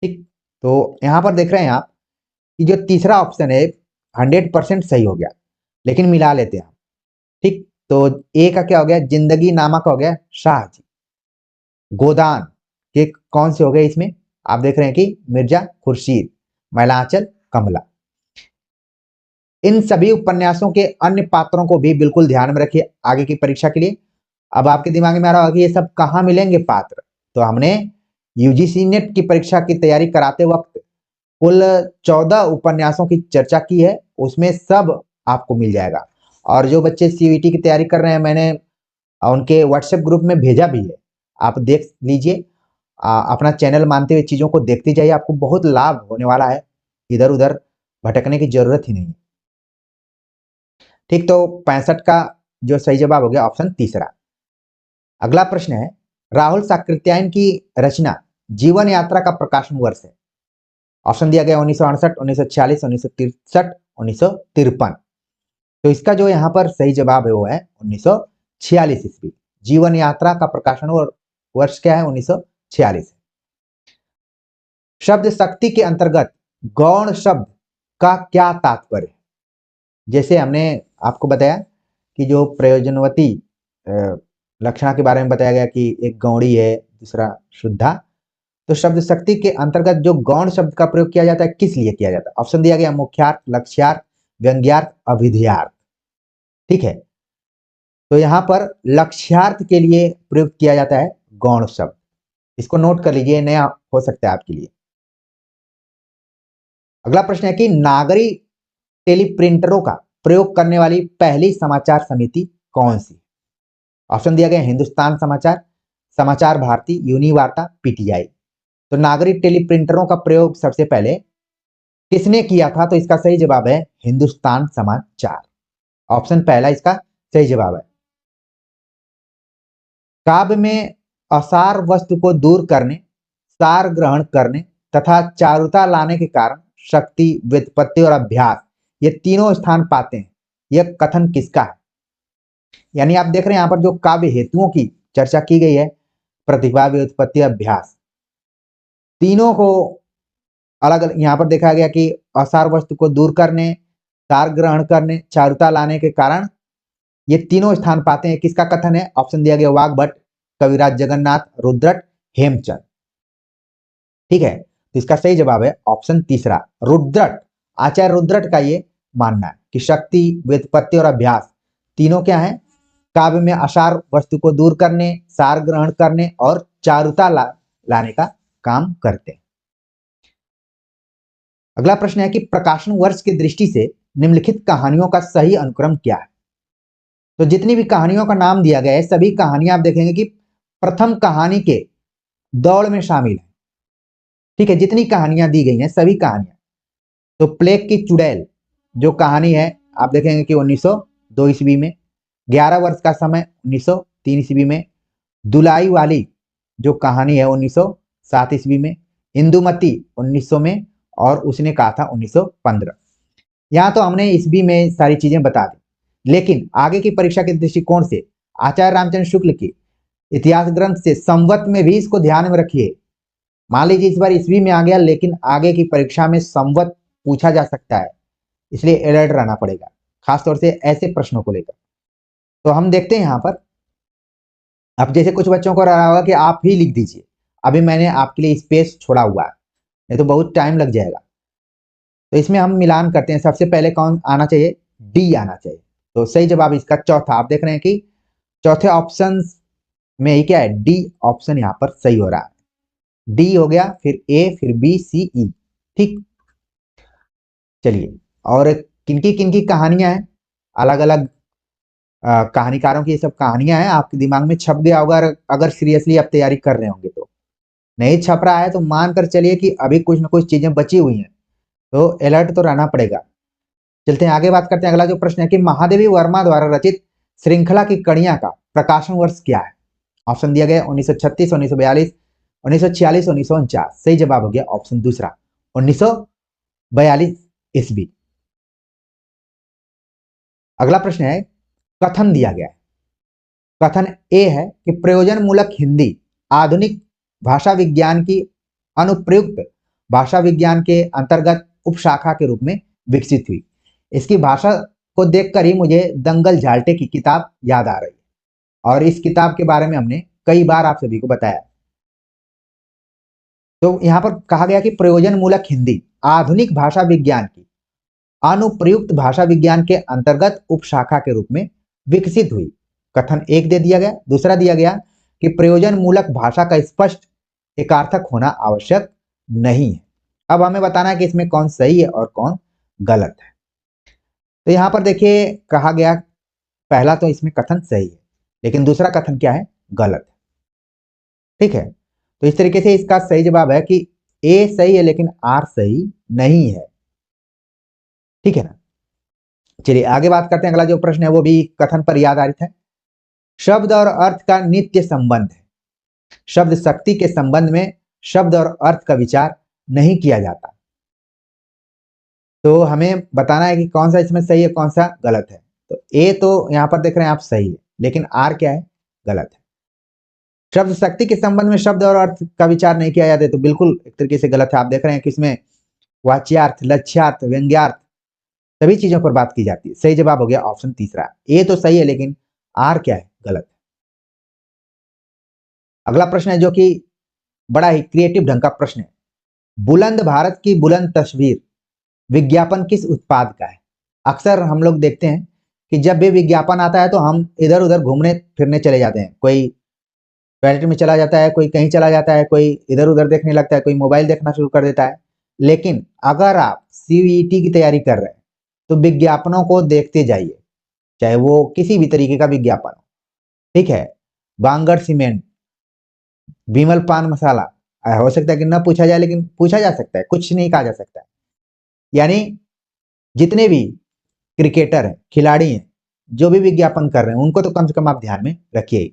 ठीक, तो यहाँ पर देख रहे हैं आप कि जो तीसरा ऑप्शन है 100% सही हो गया, लेकिन मिला लेते हैं। ठीक, तो ए का क्या हो गया, जिंदगी नामा का हो गया शाहजी। गोदान के कौन से हो गए इसमें, आप देख रहे हैं कि मिर्जा खुर्शीद, मैलांचल कमला। इन सभी उपन्यासों के अन्य पात्रों को भी बिल्कुल ध्यान में रखिए आगे की परीक्षा के लिए। अब आपके दिमाग में आ रहा होगा कि ये सब कहाँ मिलेंगे पात्र, तो हमने यूजीसी नेट की परीक्षा की तैयारी कराते वक्त कुल 14 उपन्यासों की चर्चा की है, उसमें सब आपको मिल जाएगा। और जो बच्चे सीयूईटी की तैयारी कर रहे हैं, मैंने उनके व्हाट्सएप ग्रुप में भेजा भी है, आप देख लीजिए। अपना चैनल मानते हुए चीजों को देखते जाइए, आपको बहुत लाभ होने वाला है, इधर उधर भटकने की जरूरत ही नहीं। ठीक, तो 65 का जो सही जवाब हो गया ऑप्शन तीसरा। अगला प्रश्न है, राहुल साकृत्यायन की रचना जीवन यात्रा का प्रकाशन वर्ष है। ऑप्शन दिया गया 1968, 1946, 1963, 1953। तो इसका जो यहाँ पर सही जवाब है वो है 1946 ईस्वी। जीवन यात्रा का प्रकाशन वर्ष क्या है, 1946। शब्द शक्ति के अंतर्गत गौण शब्द का क्या तात्पर्य है। जैसे हमने आपको बताया कि जो प्रयोजनवती लक्षणा के बारे में बताया गया कि एक गौड़ी है, दूसरा शुद्धा। तो शब्द शक्ति के अंतर्गत जो गौण शब्द का प्रयोग किया जाता है किस लिए किया जाता है। ऑप्शन दिया गया मुख्यार्थ, लक्ष्यार्थ, व्यंग्यार्थ, अभिधेयार्थ। ठीक है, तो यहां पर लक्ष्यार्थ के लिए प्रयोग किया जाता है गौण शब्द। इसको नोट कर लीजिए, नया हो सकता है आपके लिए। अगला प्रश्न है कि नागरी टेलीप्रिंटरों का प्रयोग करने वाली पहली समाचार समिति कौन सी। ऑप्शन दिया गया हिंदुस्तान समाचार, समाचार भारती, यूनिवार्ता, पीटीआई। तो नागरिक टेलीप्रिंटरों का प्रयोग सबसे पहले किसने किया था, तो इसका सही जवाब है हिंदुस्तान समाचार। ऑप्शन पहला इसका सही जवाब है। काव्य में असार वस्तु को दूर करने, सार ग्रहण करने तथा चारुता लाने के कारण शक्ति, व्युत्पत्ति और अभ्यास ये तीनों स्थान पाते हैं। यह कथन किसका है। यानी आप देख रहे हैं यहाँ पर जो काव्य हेतुओं की चर्चा की गई है, प्रतिभा, व्युत्पत्ति, अभ्यास, तीनों को अलग अलग यहाँ पर देखा गया कि असार वस्तु को दूर करने, सार ग्रहण करने, चारुता लाने के कारण ये तीनों स्थान पाते हैं। किसका कथन है। ऑप्शन दिया गया वाग्भट, कविराज जगन्नाथ, रुद्रट, हेमचंद। ठीक है, तो इसका सही जवाब है ऑप्शन तीसरा, रुद्रट। आचार्य रुद्रट का ये मानना है कि शक्ति, व्युत्पत्ति और अभ्यास तीनों क्या है, काव्य में असार वस्तु को दूर करने, सार ग्रहण करने और चारुता लाने का काम करते हैं। अगला प्रश्न है कि प्रकाशन वर्ष की दृष्टि से निम्नलिखित कहानियों का सही अनुक्रम क्या है। तो जितनी भी कहानियों का नाम दिया गया है, सभी कहानियां आप देखेंगे कि प्रथम कहानी के दौड़ में शामिल है। ठीक है, जितनी कहानियां दी गई हैं सभी कहानियां। तो प्लेग की चुड़ैल जो कहानी है, आप देखेंगे कि 1902 ईस्वी में। 11 वर्ष का समय 1903 ईस्वी में। दुलाई वाली जो कहानी है 1907 ईस्वी में। इंदुमती 1900 में, और उसने कहा था 1915। यहाँ तो हमने ईस्वी में सारी चीजें बता दी, लेकिन आगे की परीक्षा के दृष्टिकोण से आचार्य रामचंद्र शुक्ल के इतिहास ग्रंथ से संवत में भी इसको ध्यान में रखिए। मान लीजिए इस बार ईस्वी में आ गया, लेकिन आगे की परीक्षा में संवत पूछा जा सकता है, इसलिए अलर्ट रहना पड़ेगा, खासतौर से ऐसे प्रश्नों को लेकर। तो हम देखते हैं यहाँ पर, अब जैसे कुछ बच्चों को रहा होगा कि आप ही लिख दीजिए, अभी मैंने आपके लिए स्पेस छोड़ा हुआ है, नहीं तो बहुत टाइम लग जाएगा। तो इसमें हम मिलान करते हैं। सबसे पहले कौन आना चाहिए, डी आना चाहिए। तो सही जवाब इसका चौथा, आप देख रहे हैं कि चौथे ऑप्शन में ही क्या है, डी ऑप्शन यहाँ पर सही हो रहा है। डी हो गया, फिर ए, फिर बी, सी, ई। ठीक, चलिए, और किनकी किनकी कहानियां हैं, अलग अलग कहानीकारों की ये सब कहानियां हैं, आपके दिमाग में छप गया होगा अगर सीरियसली आप तैयारी कर रहे होंगे। तो नहीं छप रहा है तो मान कर चलिए कि अभी कुछ ना कुछ चीजें बची हुई हैं, तो अलर्ट तो रहना पड़ेगा। चलते हैं आगे, बात करते हैं। अगला जो प्रश्न है कि महादेवी वर्मा द्वारा रचित श्रृंखला की कड़ियां का प्रकाशन वर्ष क्या है। ऑप्शन दिया गया 1936, 1942, 1946, 1949। सही जवाब हो गया ऑप्शन दूसरा, 1942 ईस्वी। अगला प्रश्न है, कथन दिया गया है। कथन ए है कि प्रयोजन मूलक हिंदी आधुनिक भाषा विज्ञान की अनुप्रयुक्त भाषा विज्ञान के अंतर्गत उपशाखा के रूप में विकसित हुई। इसकी भाषा को देखकर ही मुझे दंगल झाल्टे की किताब याद आ रही है और इस किताब के बारे में हमने कई बार आप सभी को बताया। तो यहां पर कहा गया कि प्रयोजन मूलक हिंदी आधुनिक भाषा विज्ञान की अनुप्रयुक्त भाषा विज्ञान के अंतर्गत उपशाखा के रूप में विकसित हुई। कथन एक दे दिया गया। दूसरा दिया गया कि प्रयोजन मूलक भाषा का स्पष्ट एकार्थक होना आवश्यक नहीं है। अब हमें बताना है कि इसमें कौन सही है और कौन गलत है। तो यहां पर देखिए कहा गया पहला तो इसमें कथन सही है, लेकिन दूसरा कथन क्या है? गलत है। ठीक है, तो इस तरीके से इसका सही जवाब है कि ए सही है लेकिन आर सही नहीं है। ठीक है ना। चलिए आगे बात करते हैं। अगला जो प्रश्न है वो भी कथन पर ही आधारित है। शब्द और अर्थ का नित्य संबंध है। शब्द शक्ति के संबंध में शब्द और अर्थ का विचार नहीं किया जाता। तो हमें बताना है कि कौन सा इसमें सही है, कौन सा गलत है। तो ए तो यहां पर देख रहे हैं आप सही है, लेकिन आर क्या है? गलत है। शब्द शक्ति के संबंध में शब्द और अर्थ का विचार नहीं किया जाता, तो बिल्कुल एक तरीके से गलत है। आप देख रहे हैं कि इसमें वाच्यार्थ, लक्ष्यार्थ, व्यंग्यार्थ सभी चीजों पर बात की जाती है। सही जवाब हो गया ऑप्शन तीसरा। ए तो सही है लेकिन आर क्या है? गलत है। अगला प्रश्न है जो कि बड़ा ही क्रिएटिव ढंग का प्रश्न है। बुलंद भारत की बुलंद तस्वीर विज्ञापन किस उत्पाद का है? अक्सर हम लोग देखते हैं कि जब भी विज्ञापन आता है तो हम इधर उधर घूमने फिरने चले जाते हैं। कोई टॉयलेट में चला जाता है, कोई कहीं चला जाता है, कोई इधर उधर देखने लगता है, कोई मोबाइल देखना शुरू कर देता है। लेकिन अगर आप सीईटी की तैयारी कर रहे हैं तो विज्ञापनों को देखते जाइए, चाहे वो किसी भी तरीके का विज्ञापन हो। ठीक है, बांगड़ सीमेंट, विमल पान मसाला, हो सकता है कि ना पूछा जाए लेकिन पूछा जा सकता है, कुछ नहीं कहा जा सकता है। यानी जितने भी क्रिकेटर हैं, खिलाड़ी हैं, जो भी विज्ञापन कर रहे हैं उनको तो कम से कम आप ध्यान में रखिए।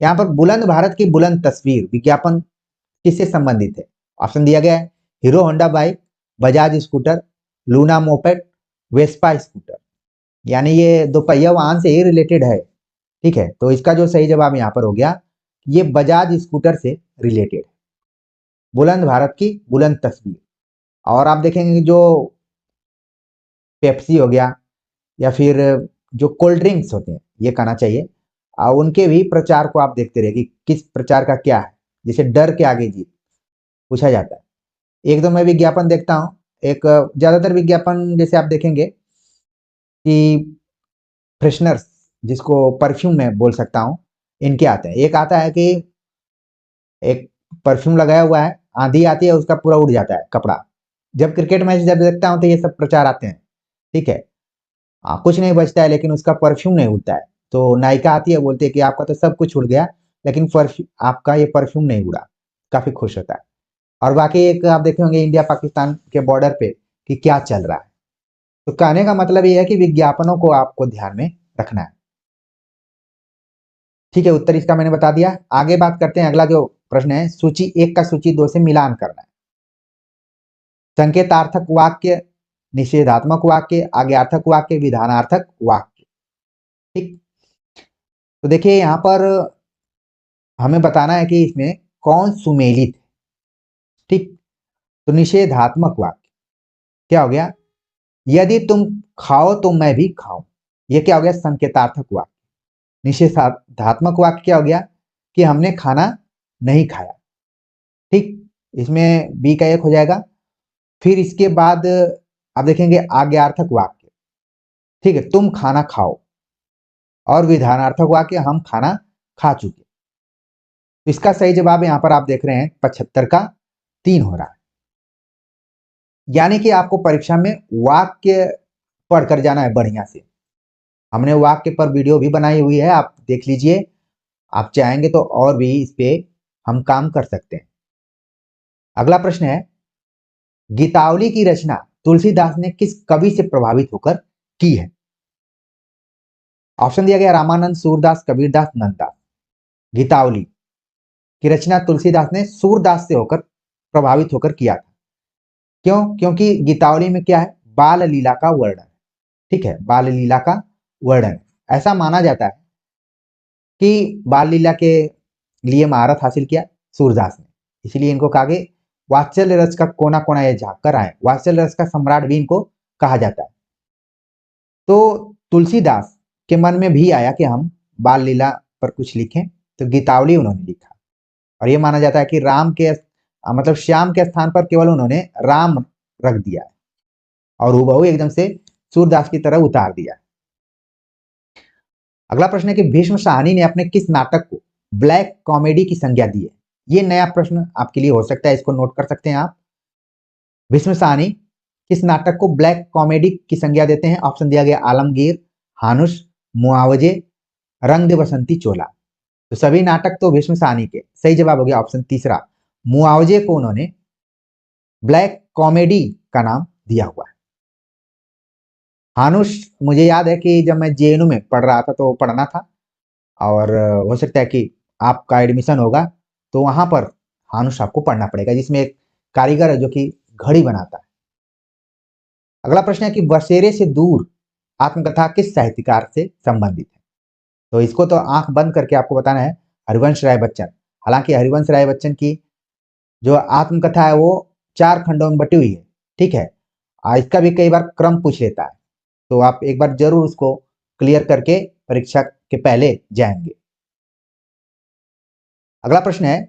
यहाँ पर बुलंद भारत की बुलंद तस्वीर विज्ञापन किससे संबंधित है? ऑप्शन दिया गया है hero Honda bike, Bajaj scooter, Luna moped, Vespa scooter. यानी ये दोपहिया वाहन से ही रिलेटेड है। ठीक है, तो इसका जो सही जवाब यहाँ पर हो गया, ये बजाज स्कूटर से रिलेटेड है। बुलंद भारत की बुलंद तस्वीर। और आप देखेंगे जो पेप्सी हो गया या फिर जो कोल्ड ड्रिंक्स होते हैं, ये कहना चाहिए, उनके भी प्रचार को आप देखते रहिए कि किस प्रचार का क्या है। जैसे डर के आगे जीत पूछा जाता है। एक दो मैं विज्ञापन देखता हूँ। एक ज्यादातर विज्ञापन जैसे आप देखेंगे कि फ्रेशनर्स, जिसको परफ्यूम में बोल सकता हूँ, इनके आते हैं। एक आता है कि एक परफ्यूम लगाया हुआ है, आंधी आती है उसका पूरा उड़ जाता है कपड़ा। जब क्रिकेट मैच जब देखता हूँ तो ये सब प्रचार आते हैं। ठीक है, कुछ नहीं बचता है लेकिन उसका परफ्यूम नहीं उड़ता है। तो नायिका आती है, बोलती है कि आपका तो सब कुछ उड़ गया लेकिन आपका ये परफ्यूम नहीं उड़ा। काफी खुश होता है। और बाकी एक आप देखे होंगे इंडिया पाकिस्तान के बॉर्डर पे कि क्या चल रहा है। तो कहने का मतलब ये है कि विज्ञापनों को आपको ध्यान में रखना है। ठीक है, उत्तर इसका मैंने बता दिया। आगे बात करते हैं। अगला जो प्रश्न है, सूची 1 का सूची 2 से मिलान करना है। संकेतार्थक वाक्य, निषेधात्मक वाक्य, आज्ञार्थक वाक्य, विधानार्थक वाक्य। ठीक, तो देखिए यहां पर हमें बताना है कि इसमें कौन सुमेलित है। ठीक, तो निषेधात्मक वाक्य क्या हो गया? यदि तुम खाओ तो मैं भी खाऊं। यह क्या हो गया? संकेतार्थक वाक्य। निषेधात्मक वाक्य क्या हो गया? कि हमने खाना नहीं खाया। ठीक, इसमें बी का एक हो जाएगा। फिर इसके बाद आप देखेंगे आज्ञार्थक वाक्य। ठीक है, तुम खाना खाओ। और विधानार्थक वाक्य, हम खाना खा चुके। इसका सही जवाब यहां पर आप देख रहे हैं 75 का 3 हो रहा है। यानी कि आपको परीक्षा में वाक्य पढ़कर जाना है बढ़िया से। हमने वाक्य पर वीडियो भी बनाई हुई है, आप देख लीजिए। आप चाहेंगे तो और भी इस पे हम काम कर सकते हैं। अगला प्रश्न है, गीतावली की रचना तुलसीदास ने किस कवि से प्रभावित होकर की है? ऑप्शन दिया गया रामानंद, सूरदास, कबीरदास, नंददास। गीतावली की रचना तुलसीदास ने सूरदास से होकर प्रभावित होकर किया था। क्यों? क्योंकि गीतावली में क्या है? बाल लीला का वर्णन। ठीक है, बाल लीला का वर्णन। ऐसा माना जाता है कि बाल लीला के लिए महारत हासिल किया सूरदास ने, इसलिए इनको कहा गया वात्सल्य रस का कोना कोना ये झाँक कर आए, वात्सल्य रस का सम्राट भी इनको कहा जाता है। तो तुलसीदास के मन में भी आया कि हम बाल लीला पर कुछ लिखें, तो गीतावली उन्होंने लिखा और ये माना जाता है कि राम के मतलब श्याम के स्थान पर केवल उन्होंने राम रख दिया है और हूबहू एकदम से सूरदास की तरह उतार दिया। अगला प्रश्न है कि भीष्म साहनी ने अपने किस नाटक को ब्लैक कॉमेडी की संज्ञा दी है? ये नया प्रश्न आपके लिए हो सकता है, इसको नोट कर सकते हैं आप। भीष्म साहनी किस नाटक को ब्लैक कॉमेडी की संज्ञा देते हैं? ऑप्शन दिया गया आलमगीर, हानुश, मुआवजे, रंग दे बसंती चोला। तो सभी नाटक तो भीष्म साहनी के। सही जवाब हो गया ऑप्शन तीसरा, मुआवजे को उन्होंने ब्लैक कॉमेडी का नाम दिया हुआ है। हानुश मुझे याद है कि जब मैं जेएनयू में पढ़ रहा था तो पढ़ना था और हो सकता है कि आपका एडमिशन होगा तो वहां पर हानुश आपको पढ़ना पड़ेगा, जिसमें एक कारीगर है जो कि घड़ी बनाता है। अगला प्रश्न है कि बसेरे से दूर आत्मकथा किस साहित्यकार से संबंधित है? तो इसको तो आंख बंद करके आपको बताना है, हरिवंश राय बच्चन। हालांकि हरिवंश राय बच्चन की जो आत्मकथा है वो 4 खंडों में बटी हुई है, ठीक है। इसका भी कई बार क्रम पूछ लेता है, तो आप एक बार जरूर उसको क्लियर करके परीक्षा के पहले जाएंगे। अगला प्रश्न है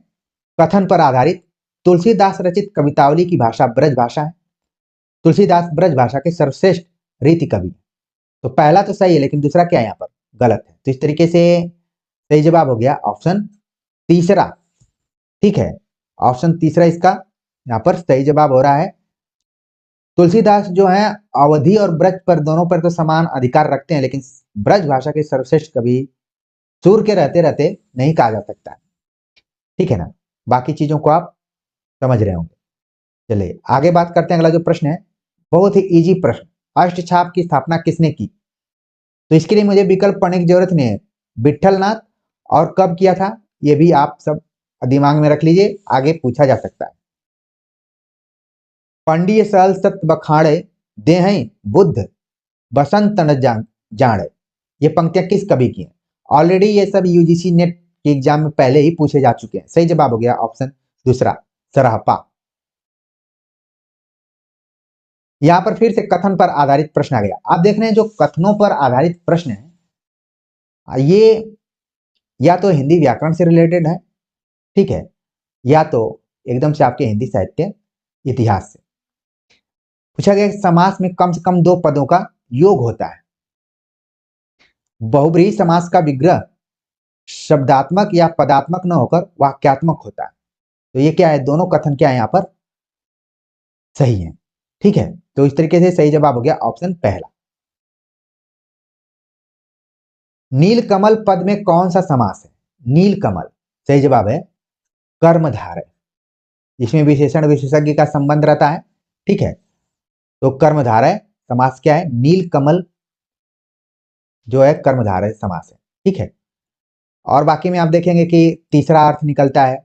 कथन पर आधारित तुलसीदास रचित कवितावली की भाषा ब्रज भाषा है। तुलसीदास ब्रज भाषा के सर्वश्रेष्ठ रीति कवि। तो पहला तो सही है, लेकिन दूसरा क्या है यहाँ पर गलत है। तो इस तरीके से सही जवाब हो गया ऑप्शन तीसरा, ठीक है। ऑप्शन तीसरा इसका यहाँ पर सही जवाब हो रहा है। तुलसीदास जो है अवधि और ब्रज पर दोनों पर तो समान अधिकार रखते हैं, लेकिन ब्रज भाषा के सर्वश्रेष्ठ कवि सूर के रहते रहते नहीं कहा जा सकता है, ठीक है ना। बाकी चीजों को आप समझ रहे होंगे। चलिए आगे बात करते हैं। अगला जो प्रश्न है बहुत ही इजी प्रश्न, अष्टछाप की स्थापना किसने की? तो इसके लिए मुझे विकल्प पढ़ने की जरूरत नहीं है। विट्ठलनाथ, और कब किया था ये भी आप सब दिमाग में रख लीजिए, आगे पूछा जा सकता है। पंडिय सल सत बखाड़े देहई बुद्ध बसंत न जाने, ये पंक्तियां किस कवि की हैं? ऑलरेडी ये सब यूजीसी नेट के एग्जाम में पहले ही पूछे जा चुके हैं। सही जवाब हो गया ऑप्शन दूसरा, सरहपा। यहां पर फिर से कथन पर आधारित प्रश्न आ गया। आप देख रहे हैं जो कथनों पर आधारित प्रश्न है ये या तो हिंदी व्याकरण से रिलेटेड है, ठीक है, या तो एकदम से आपके हिंदी साहित्य इतिहास से। पूछा गया समास में कम से कम 2 पदों का योग होता है। बहुब्रीहि समास का विग्रह शब्दात्मक या पदात्मक न होकर वाक्यात्मक होता है। तो ये क्या है, दोनों कथन क्या है यहाँ पर सही है, ठीक है। तो इस तरीके से सही जवाब हो गया ऑप्शन पहला। नीलकमल पद में कौन सा समास है? नीलकमल सही जवाब है कर्मधारय, जिसमें विशेषण विशेषज्ञ का संबंध रहता है, ठीक है। तो कर्मधारय समास क्या है? नीलकमल जो है कर्मधारय समास है, ठीक है। और बाकी में आप देखेंगे कि तीसरा अर्थ निकलता है,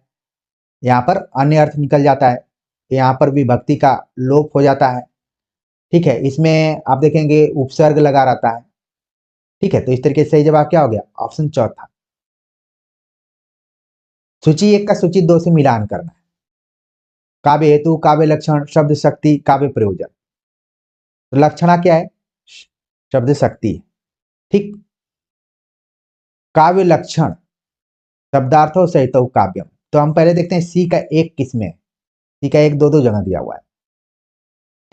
यहाँ पर अन्य अर्थ निकल जाता है, यहाँ पर विभक्ति का लोप हो जाता है, ठीक है। इसमें आप देखेंगे उपसर्ग लगा रहता है, ठीक है। तो इस तरीके से सही जवाब क्या हो गया ऑप्शन चौथा। सूची 1 का सूची 2 से मिलान करना है। काव्य हेतु, काव्य लक्षण, शब्द शक्ति, काव्य प्रयोजन। तो लक्षणा क्या है? शब्द शक्ति, ठीक। काव्य लक्षण शब्दार्थों सहित काव्यम। तो हम पहले देखते हैं सी का 1 किसमें है। सी का 1 दो जगह दिया हुआ है,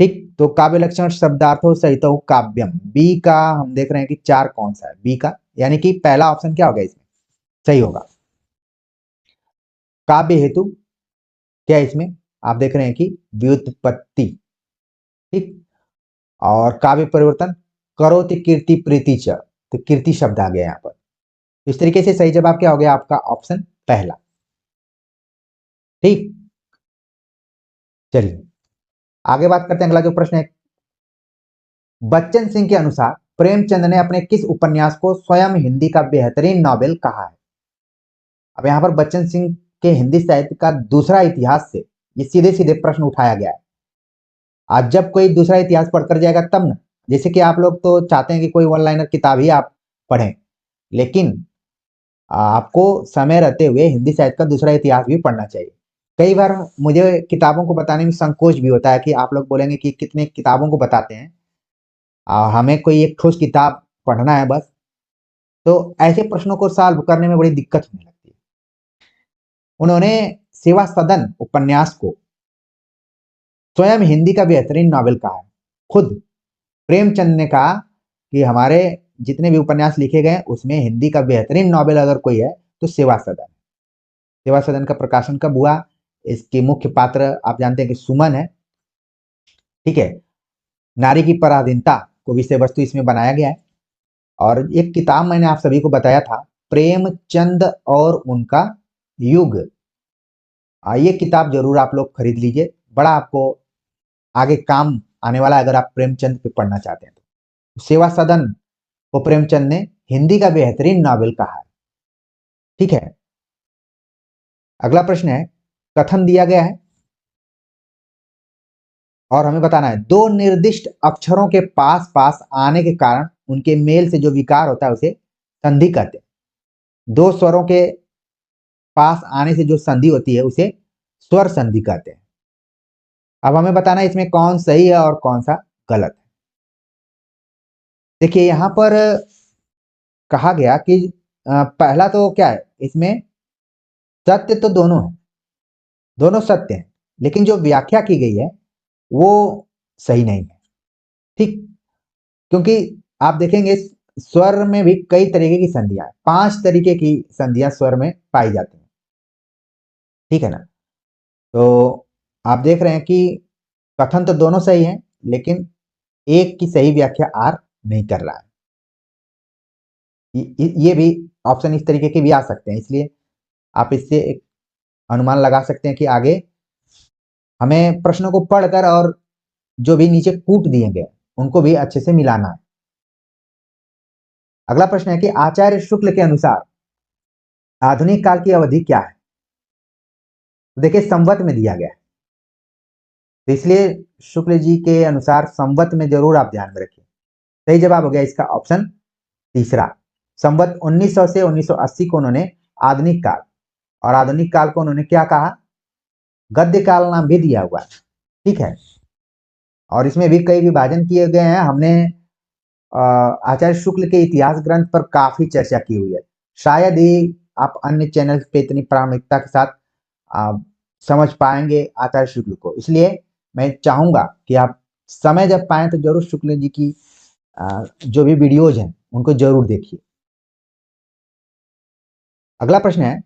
ठीक। तो काव्य लक्षण शब्दार्थों सहित काव्यम। बी का हम देख रहे हैं कि 4 कौन सा है बी का, यानी कि पहला ऑप्शन क्या होगा इसमें सही होगा। काव्य हेतु क्या है इसमें, आप देख रहे हैं कि व्युत्पत्ति, ठीक। और काव्य परिवर्तन करोति कीर्ति प्रीति च, तो कीर्ति शब्द आ गया यहाँ पर। इस तरीके से सही जवाब क्या हो गया आपका ऑप्शन पहला, ठीक। चलिए आगे बात करते हैं। अगला जो प्रश्न है बच्चन सिंह के अनुसार प्रेमचंद ने अपने किस उपन्यास को स्वयं हिंदी का बेहतरीन नॉवेल कहा है? अब यहाँ पर बच्चन सिंह के हिंदी साहित्य का दूसरा इतिहास से ये सीधे सीधे प्रश्न उठाया गया है। आज जब कोई दूसरा इतिहास पढ़कर जाएगा तब ना, जैसे कि आप लोग तो चाहते हैं कि कोई वन लाइनर किताब ही आप पढ़ें, लेकिन आपको समय रहते हुए हिंदी साहित्य का दूसरा इतिहास भी पढ़ना चाहिए। कई बार मुझे किताबों को बताने में संकोच भी होता है कि आप लोग बोलेंगे कि कितने किताबों को बताते हैं, हमें कोई एक ठोस किताब पढ़ना है बस। तो ऐसे प्रश्नों को सॉल्व करने में बड़ी दिक्कत होने लगती है। उन्होंने सेवा सदन उपन्यास को स्वयं हिंदी का बेहतरीन नॉवेल कहा है। खुद प्रेमचंद ने कहा कि हमारे जितने भी उपन्यास लिखे गए उसमें हिंदी का बेहतरीन नॉवेल अगर कोई है तो सेवा सदन। सेवा सदन का प्रकाशन कब हुआ? इसके मुख्य पात्र आप जानते हैं कि सुमन है, ठीक है। नारी की पराधीनता को विषय वस्तु इसमें बनाया गया है। और एक किताब मैंने आप सभी को बताया था, प्रेमचंद और उनका युग। ये किताब जरूर आप लोग खरीद लीजिए, बड़ा आपको आगे काम आने वाला है अगर आप प्रेमचंद पे पढ़ना चाहते हैं तो। सेवा सदन को प्रेमचंद ने हिंदी का बेहतरीन नॉवेल कहा है, ठीक है। अगला प्रश्न है, कथन दिया गया है और हमें बताना है दो निर्दिष्ट अक्षरों के पास पास आने के कारण उनके मेल से जो विकार होता है उसे संधि कहते हैं। दो स्वरों के पास आने से जो संधि होती है उसे स्वर संधि कहते हैं। अब हमें बताना है इसमें कौन सही है और कौन सा गलत है। देखिए यहां पर कहा गया कि पहला तो क्या है, इसमें सत्य तो दोनों है, दोनों सत्य हैं, लेकिन जो व्याख्या की गई है वो सही नहीं है, ठीक। क्योंकि आप देखेंगे स्वर में भी कई तरीके की संधियां, 5 तरीके की संधियां स्वर में पाई जाती हैं, ठीक है ना। तो आप देख रहे हैं कि कथन तो दोनों सही हैं, लेकिन एक की सही व्याख्या आर नहीं कर रहा है। ये भी ऑप्शन इस तरीके के भी आ सकते हैं, इसलिए आप इससे एक अनुमान लगा सकते हैं कि आगे हमें प्रश्नों को पढ़कर और जो भी नीचे कूट दिए गए उनको भी अच्छे से मिलाना है। अगला प्रश्न है कि आचार्य शुक्ल के अनुसार आधुनिक काल की अवधि क्या है? तो देखिए संवत में दिया गया है, तो इसलिए शुक्ल जी के अनुसार संवत में जरूर आप ध्यान में रखिए। सही जवाब हो गया इसका ऑप्शन तीसरा। संवत 1900 से 1980 को उन्होंने आधुनिक काल, और आधुनिक काल को उन्होंने क्या कहा? गद्य काल नाम भी दिया हुआ है, ठीक है। और इसमें भी कई विभाजन किए गए हैं। हमने आचार्य शुक्ल के इतिहास ग्रंथ पर काफी चर्चा की हुई है, शायद ही आप अन्य चैनल पे इतनी प्रामाणिकता के साथ समझ पाएंगे आचार्य शुक्ल को। इसलिए मैं चाहूंगा कि आप समय जब पाएं तो जरूर शुक्ल जी की जो भी वीडियोज हैं उनको जरूर देखिए। अगला प्रश्न है,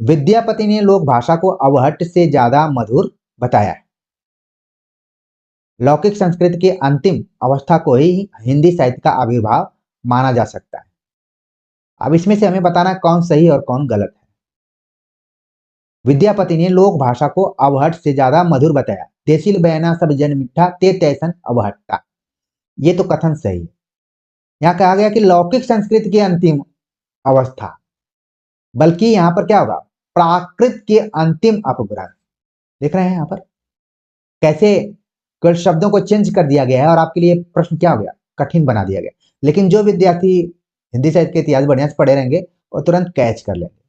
विद्यापति ने लोक भाषा को अवहट्ट से ज्यादा मधुर बताया है। लौकिक संस्कृत की अंतिम अवस्था को ही हिंदी साहित्य का आविर्भाव माना जा सकता है। अब इसमें से हमें बताना कौन सही और कौन गलत है। विद्यापति ने लोक भाषा को अवहट्ट से ज्यादा मधुर बताया, तेसिल बयाना सब जन मिठा ते तैसन अवहट्टा। ये तो कथन सही है। यहाँ कहा गया कि लौकिक संस्कृत की अंतिम अवस्था, बल्कि यहाँ पर क्या होगा, प्राकृत के अंतिम अपभ्रंश। देख रहे हैं यहाँ पर कैसे केवल शब्दों को चेंज कर दिया गया है और आपके लिए प्रश्न क्या हो गया, कठिन बना दिया गया। लेकिन जो विद्यार्थी हिंदी साहित्य के इतिहास बढ़िया से पढ़े रहेंगे वो तुरंत कैच कर लेंगे।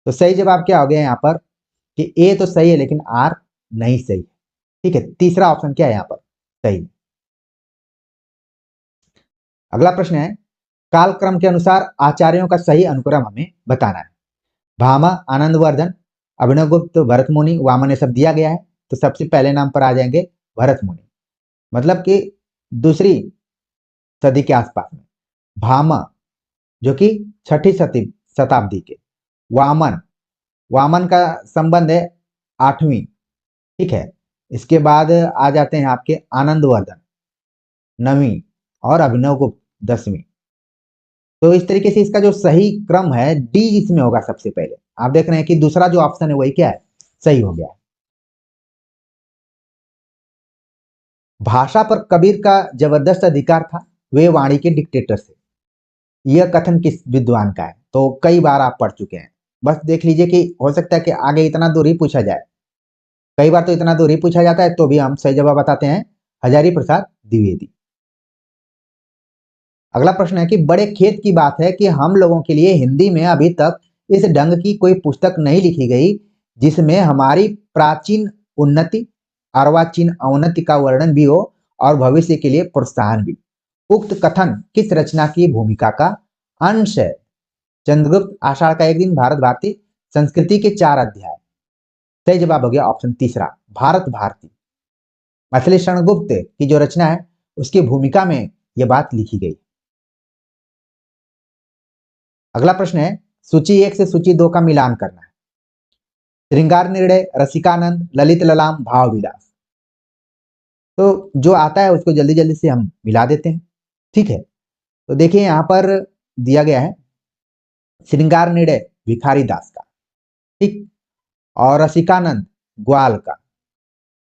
तो सही जवाब क्या हो गया यहाँ पर कि ए तो सही है लेकिन आर नहीं सही है, ठीक है। तीसरा ऑप्शन क्या है यहाँ पर सही। अगला प्रश्न है, कालक्रम के अनुसार आचार्यों का सही अनुक्रम हमें बताना है। भामा, आनंदवर्धन, अभिनवगुप्त, भरत मुनि, वामन, ये सब दिया गया है। तो सबसे पहले नाम पर आ जाएंगे भरत मुनि, मतलब कि दूसरी सदी के आसपास में। भामा जो कि छठी शताब्दी के। वामन, वामन का संबंध है 8वीं, ठीक है। इसके बाद आ जाते हैं आपके आनंदवर्धन 9वीं और अभिनवगुप्त 10वीं। तो इस तरीके से इसका जो सही क्रम है डी इसमें होगा सबसे पहले। आप देख रहे हैं कि दूसरा जो ऑप्शन है वही क्या है, सही हो गया है। भाषा पर कबीर का जबरदस्त अधिकार था, वे वाणी के डिक्टेटर थे। यह कथन किस विद्वान का है? तो कई बार आप पढ़ चुके हैं, बस देख लीजिए कि हो सकता है कि आगे इतना दूर ही पूछा जाए। कई बार तो इतना दूर ही पूछा जाता है तो भी हम सही जवाब बताते हैं, हजारी प्रसाद द्विवेदी। अगला प्रश्न है कि बड़े खेत की बात है कि हम लोगों के लिए हिंदी में अभी तक इस ढंग की कोई पुस्तक नहीं लिखी गई जिसमें हमारी प्राचीन उन्नति, अर्वाचीन अवनति का वर्णन भी हो और भविष्य के लिए प्रोत्साहन भी। उक्त कथन किस रचना की भूमिका का अंश है? चंद्रगुप्त, आषाढ़ का एक दिन, भारत भारती, संस्कृति के 4 अध्याय। सही जवाब हो गया ऑप्शन तीसरा, भारत भारती। मछली गुप्त की जो रचना है उसकी भूमिका में यह बात लिखी गई। अगला प्रश्न है, सूची 1 से सूची 2 का मिलान करना है। श्रृंगार निर्णय, रसिकानंद, ललित ललाम, भाव विलास। तो जो आता है उसको जल्दी जल्दी से हम मिला देते हैं। ठीक है, तो देखिए यहां पर दिया गया है श्रृंगार निर्णय भिखारी दास का, ठीक, और रसिकानंद ग्वाल का,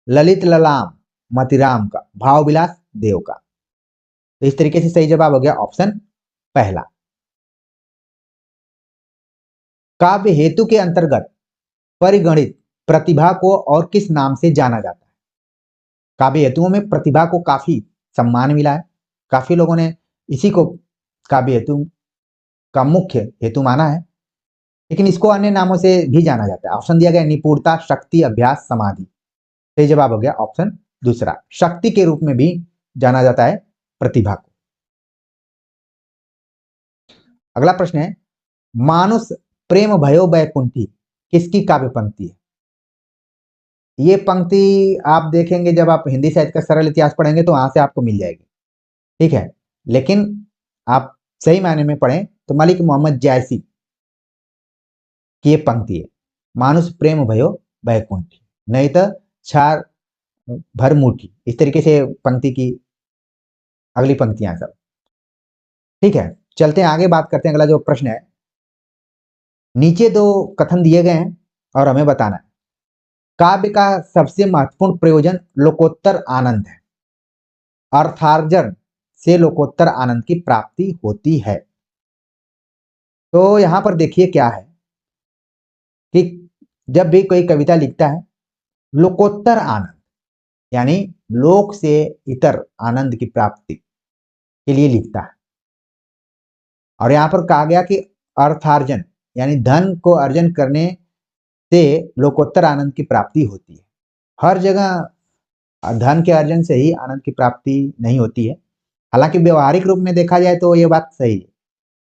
ललित ललाम मतिराम का, भाव विलास देव का। तो इस तरीके से सही जवाब हो गया ऑप्शन पहला। काव्य हेतु के अंतर्गत परिगणित प्रतिभा को और किस नाम से जाना जाता है? काव्य हेतुओं में प्रतिभा को काफी सम्मान मिला है, काफी लोगों ने इसी को काव्य हेतु का मुख्य हेतु माना है, लेकिन इसको अन्य नामों से भी जाना जाता है। ऑप्शन दिया गया निपुणता, शक्ति, अभ्यास, समाधि। सही जवाब हो गया ऑप्शन दूसरा, शक्ति के रूप में भी जाना जाता है प्रतिभा को। अगला प्रश्न है, मानुष प्रेम भयो बैकुंठी किसकी काव्य पंक्ति है? ये पंक्ति आप देखेंगे जब आप हिंदी साहित्य का सरल इतिहास पढ़ेंगे तो वहां से आपको मिल जाएगी, ठीक है, लेकिन आप सही मायने में पढ़ें तो मलिक मोहम्मद जैसी की ये पंक्ति है, मानुष प्रेम भयो बैकुंठी, नहीं तो छार भरमुठी। इस तरीके से पंक्ति की अगली पंक्तियां सब। ठीक है, चलते हैं आगे, बात करते हैं। अगला जो प्रश्न है, नीचे 2 कथन दिए गए हैं और हमें बताना है काव्य का सबसे महत्वपूर्ण प्रयोजन लोकोत्तर आनंद है, अर्थार्जन से लोकोत्तर आनंद की प्राप्ति होती है। तो यहां पर देखिए क्या है कि जब भी कोई कविता लिखता है लोकोत्तर आनंद यानी लोक से इतर आनंद की प्राप्ति के लिए लिखता है, और यहां पर कहा गया कि अर्थार्जन यानी धन को अर्जन करने से लोकोत्तर आनंद की प्राप्ति होती है। हर जगह धन के अर्जन से ही आनंद की प्राप्ति नहीं होती है, हालांकि व्यवहारिक रूप में देखा जाए तो यह बात सही है,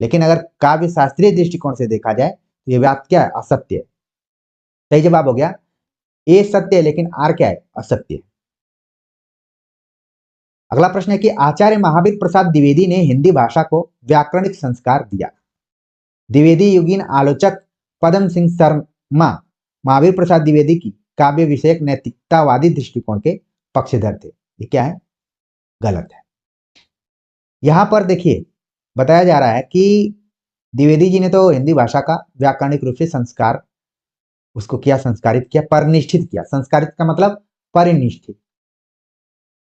लेकिन अगर काव्य शास्त्रीय दृष्टिकोण से देखा जाए तो यह बात क्या है? असत्य है। सही जवाब हो गया ए सत्य है, लेकिन आर क्या है? असत्य है। अगला प्रश्न है कि आचार्य महावीर प्रसाद द्विवेदी ने हिंदी भाषा को व्याकरणिक संस्कार दिया। द्विवेदी युगीन आलोचक पदम सिंह शर्मा महावीर प्रसाद द्विवेदी की काव्य विषयक नैतिकतावादी दृष्टिकोण के पक्षधर थे। ये क्या है? गलत है। यहां पर देखिए बताया जा रहा है कि द्विवेदी जी ने तो हिंदी भाषा का व्याकरणिक रूप से संस्कार उसको किया, संस्कारित किया, परिनिष्ठित किया। संस्कारित का मतलब परिनिष्ठित,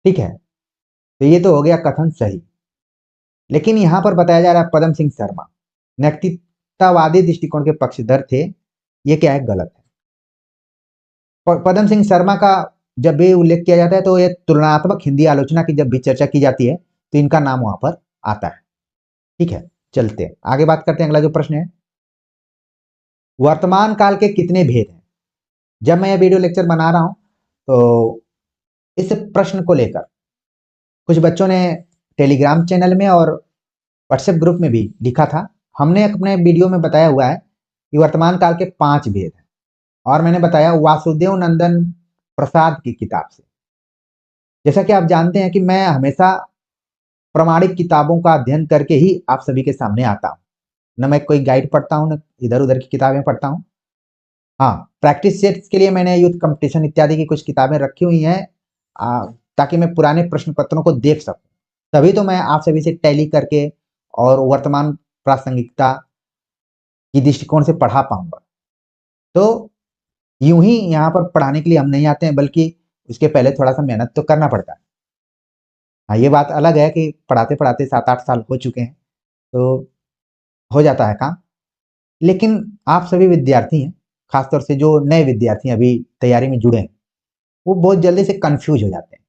ठीक है, तो ये तो हो गया कथन सही। लेकिन यहां पर बताया जा रहा है पदम सिंह शर्मा नैतिकतावादी दृष्टिकोण के पक्षधर थे, ये क्या है? गलत है। पदम सिंह शर्मा का जब भी उल्लेख किया जाता है तो ये तुलनात्मक हिंदी आलोचना की जब भी चर्चा की जाती है तो इनका नाम वहां पर आता है। ठीक है, चलते हैं आगे, बात करते हैं। अगला जो प्रश्न है, वर्तमान काल के कितने भेद हैं? जब मैं यह वीडियो लेक्चर बना रहा हूं तो इस प्रश्न को लेकर कुछ बच्चों ने टेलीग्राम चैनल में और व्हाट्सएप ग्रुप में भी लिखा था। हमने अपने वीडियो में बताया हुआ है कि वर्तमान काल के 5 भेद हैं, और मैंने बताया वासुदेव नंदन प्रसाद की किताब से। जैसा कि आप जानते हैं कि मैं हमेशा प्रामाणिक किताबों का अध्ययन करके ही आप सभी के सामने आता हूँ, न मैं कोई गाइड पढ़ता हूँ न इधर उधर की किताबें पढ़ता हूँ। हाँ, प्रैक्टिस सेट्स के लिए मैंने यूथ कंपटीशन इत्यादि की कुछ किताबें रखी हुई हैं ताकि मैं पुराने प्रश्न पत्रों को देख सकूं, तभी तो मैं आप सभी से टैली करके और वर्तमान प्रासंगिकता की दृष्टिकोण से पढ़ा पाऊंगा। तो यूं ही यहाँ पर पढ़ाने के लिए हम नहीं आते हैं, बल्कि उसके पहले थोड़ा सा मेहनत तो करना पड़ता है। हाँ, ये बात अलग है कि पढ़ाते पढ़ाते 7-8 साल हो चुके हैं तो हो जाता है काम, लेकिन आप सभी विद्यार्थी हैं, खासतौर से जो नए विद्यार्थी अभी तैयारी में जुड़े हैं, वो बहुत जल्दी से कंफ्यूज हो जाते हैं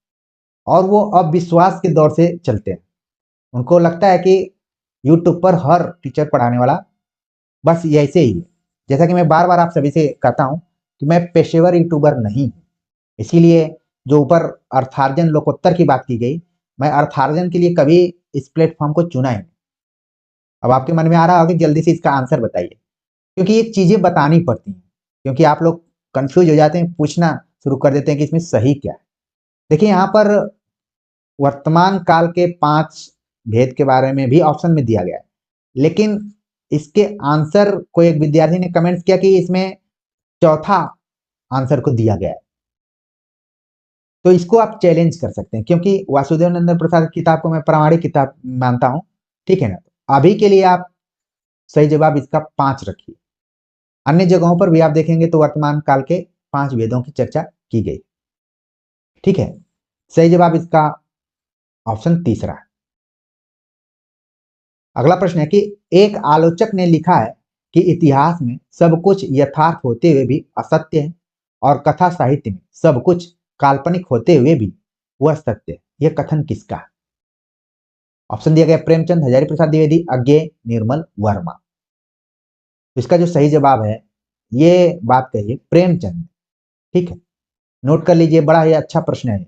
और वो अविश्वास के दौर से चलते हैं। उनको लगता है कि यूट्यूब पर हर टीचर पढ़ाने वाला बस ऐसे ही है। जैसा कि मैं बार बार आप सभी से कहता हूँ कि मैं पेशेवर यूट्यूबर नहीं हूँ, इसीलिए जो ऊपर अर्थार्जन लोकोत्तर की बात की गई, मैं अर्थार्जन के लिए कभी इस प्लेटफॉर्म को चुना ही नहीं। अब आपके मन में आ रहा होगा कि जल्दी से इसका आंसर बताइए, क्योंकि ये चीजें बतानी पड़ती हैं, क्योंकि आप लोग कंफ्यूज हो जाते हैं, पूछना शुरू कर देते हैं कि इसमें सही क्या है। देखिए यहाँ पर वर्तमान काल के 5 भेद के बारे में भी ऑप्शन में दिया गया है, लेकिन इसके आंसर को एक विद्यार्थी ने कमेंट किया कि इसमें चौथा आंसर को दिया गया है। तो इसको आप चैलेंज कर सकते हैं, क्योंकि वासुदेव नंदन प्रसाद की किताब को मैं प्रामाणिक किताब मानता हूं, ठीक है ना। तो अभी के लिए आप सही जवाब इसका 5 रखिए। अन्य जगहों पर भी आप देखेंगे तो वर्तमान काल के 5 वेदों की चर्चा की गई, ठीक है। सही जवाब इसका ऑप्शन तीसरा है। अगला प्रश्न है कि एक आलोचक ने लिखा है कि इतिहास में सब कुछ यथार्थ होते हुए भी असत्य है और कथा साहित्य में सब कुछ काल्पनिक होते हुए भी वह सत्य है। यह कथन किसका है? ऑप्शन दिया गया प्रेमचंद, हजारी प्रसाद द्विवेदी, अज्ञेय, निर्मल वर्मा। तो इसका जो सही जवाब है, ये बात कहिए प्रेमचंद, ठीक है। नोट कर लीजिए, बड़ा ही अच्छा प्रश्न है।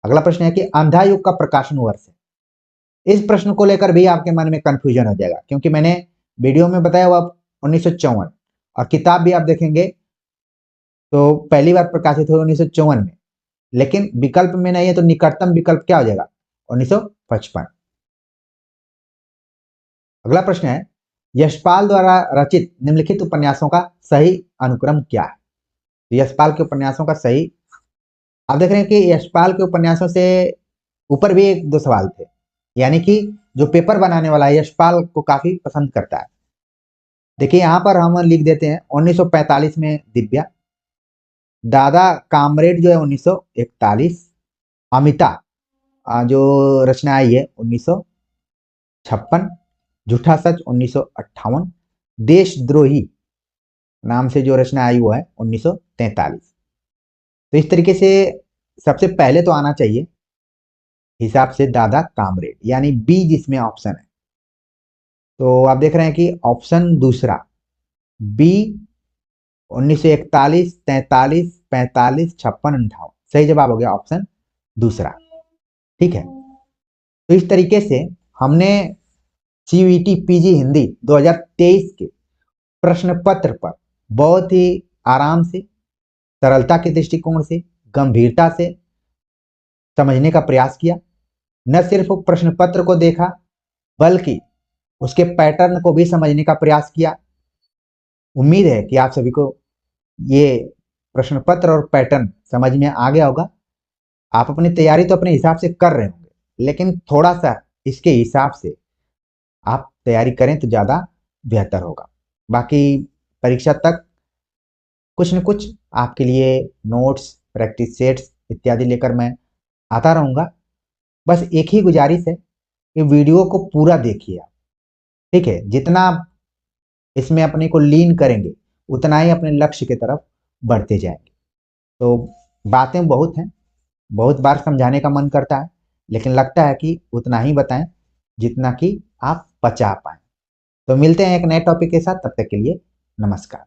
अगला प्रश्न है कि अंधा युग का प्रकाशन वर्ष है। इस प्रश्न को लेकर भी आपके मन में कंफ्यूजन हो जाएगा, क्योंकि मैंने वीडियो में बताया हुआ 1954 और किताब भी आप देखेंगे तो पहली बार प्रकाशित हुई 1954 में, लेकिन विकल्प में नहीं है, तो निकटतम विकल्प क्या हो जाएगा? 1955। अगला प्रश्न है यशपाल द्वारा रचित निम्नलिखित उपन्यासों का सही अनुक्रम क्या है? तो यशपाल के उपन्यासों का सही, आप देख रहे हैं कि यशपाल के उपन्यासों से ऊपर भी एक दो सवाल थे, यानी कि जो पेपर बनाने वाला है यशपाल को काफी पसंद करता है। देखिए यहां पर हम लिख देते हैं 1945 में दिव्या, दादा कामरेड जो है 1941, अमिता जो रचना आई है 1956, झूठा सच 1958, देशद्रोही नाम से जो रचना आई वो है 1943। तो इस तरीके से सबसे पहले तो आना चाहिए हिसाब से दादा कामरेड, यानी बी जिसमें ऑप्शन है। तो आप देख रहे हैं कि ऑप्शन दूसरा बी 1941, 43, 45, 56, 58 सही जवाब हो गया ऑप्शन दूसरा, ठीक है। तो इस तरीके से हमने सीयूईटी पीजी हिंदी 2023 के प्रश्न पत्र पर बहुत ही आराम से, सरलता के दृष्टिकोण से, गंभीरता से समझने का प्रयास किया। न सिर्फ प्रश्न पत्र को देखा, बल्कि उसके पैटर्न को भी समझने का प्रयास किया। उम्मीद है कि आप सभी को ये प्रश्न पत्र और पैटर्न समझ में आ गया होगा। आप अपनी तैयारी तो अपने हिसाब से कर रहे होंगे, लेकिन थोड़ा सा इसके हिसाब से आप तैयारी करें तो ज्यादा बेहतर होगा। बाकी परीक्षा तक कुछ न कुछ आपके लिए नोट्स, प्रैक्टिस सेट्स इत्यादि लेकर मैं आता रहूंगा। बस एक ही गुजारिश है कि वीडियो को पूरा देखिए आप, ठीक है। जितना आप इसमें अपने को लीन करेंगे, उतना ही अपने लक्ष्य की तरफ बढ़ते जाएंगे। तो बातें बहुत हैं, बहुत बार समझाने का मन करता है, लेकिन लगता है कि उतना ही बताएं जितना कि आप पचा पाए। तो मिलते हैं एक नए टॉपिक के साथ, तब तक के लिए नमस्कार।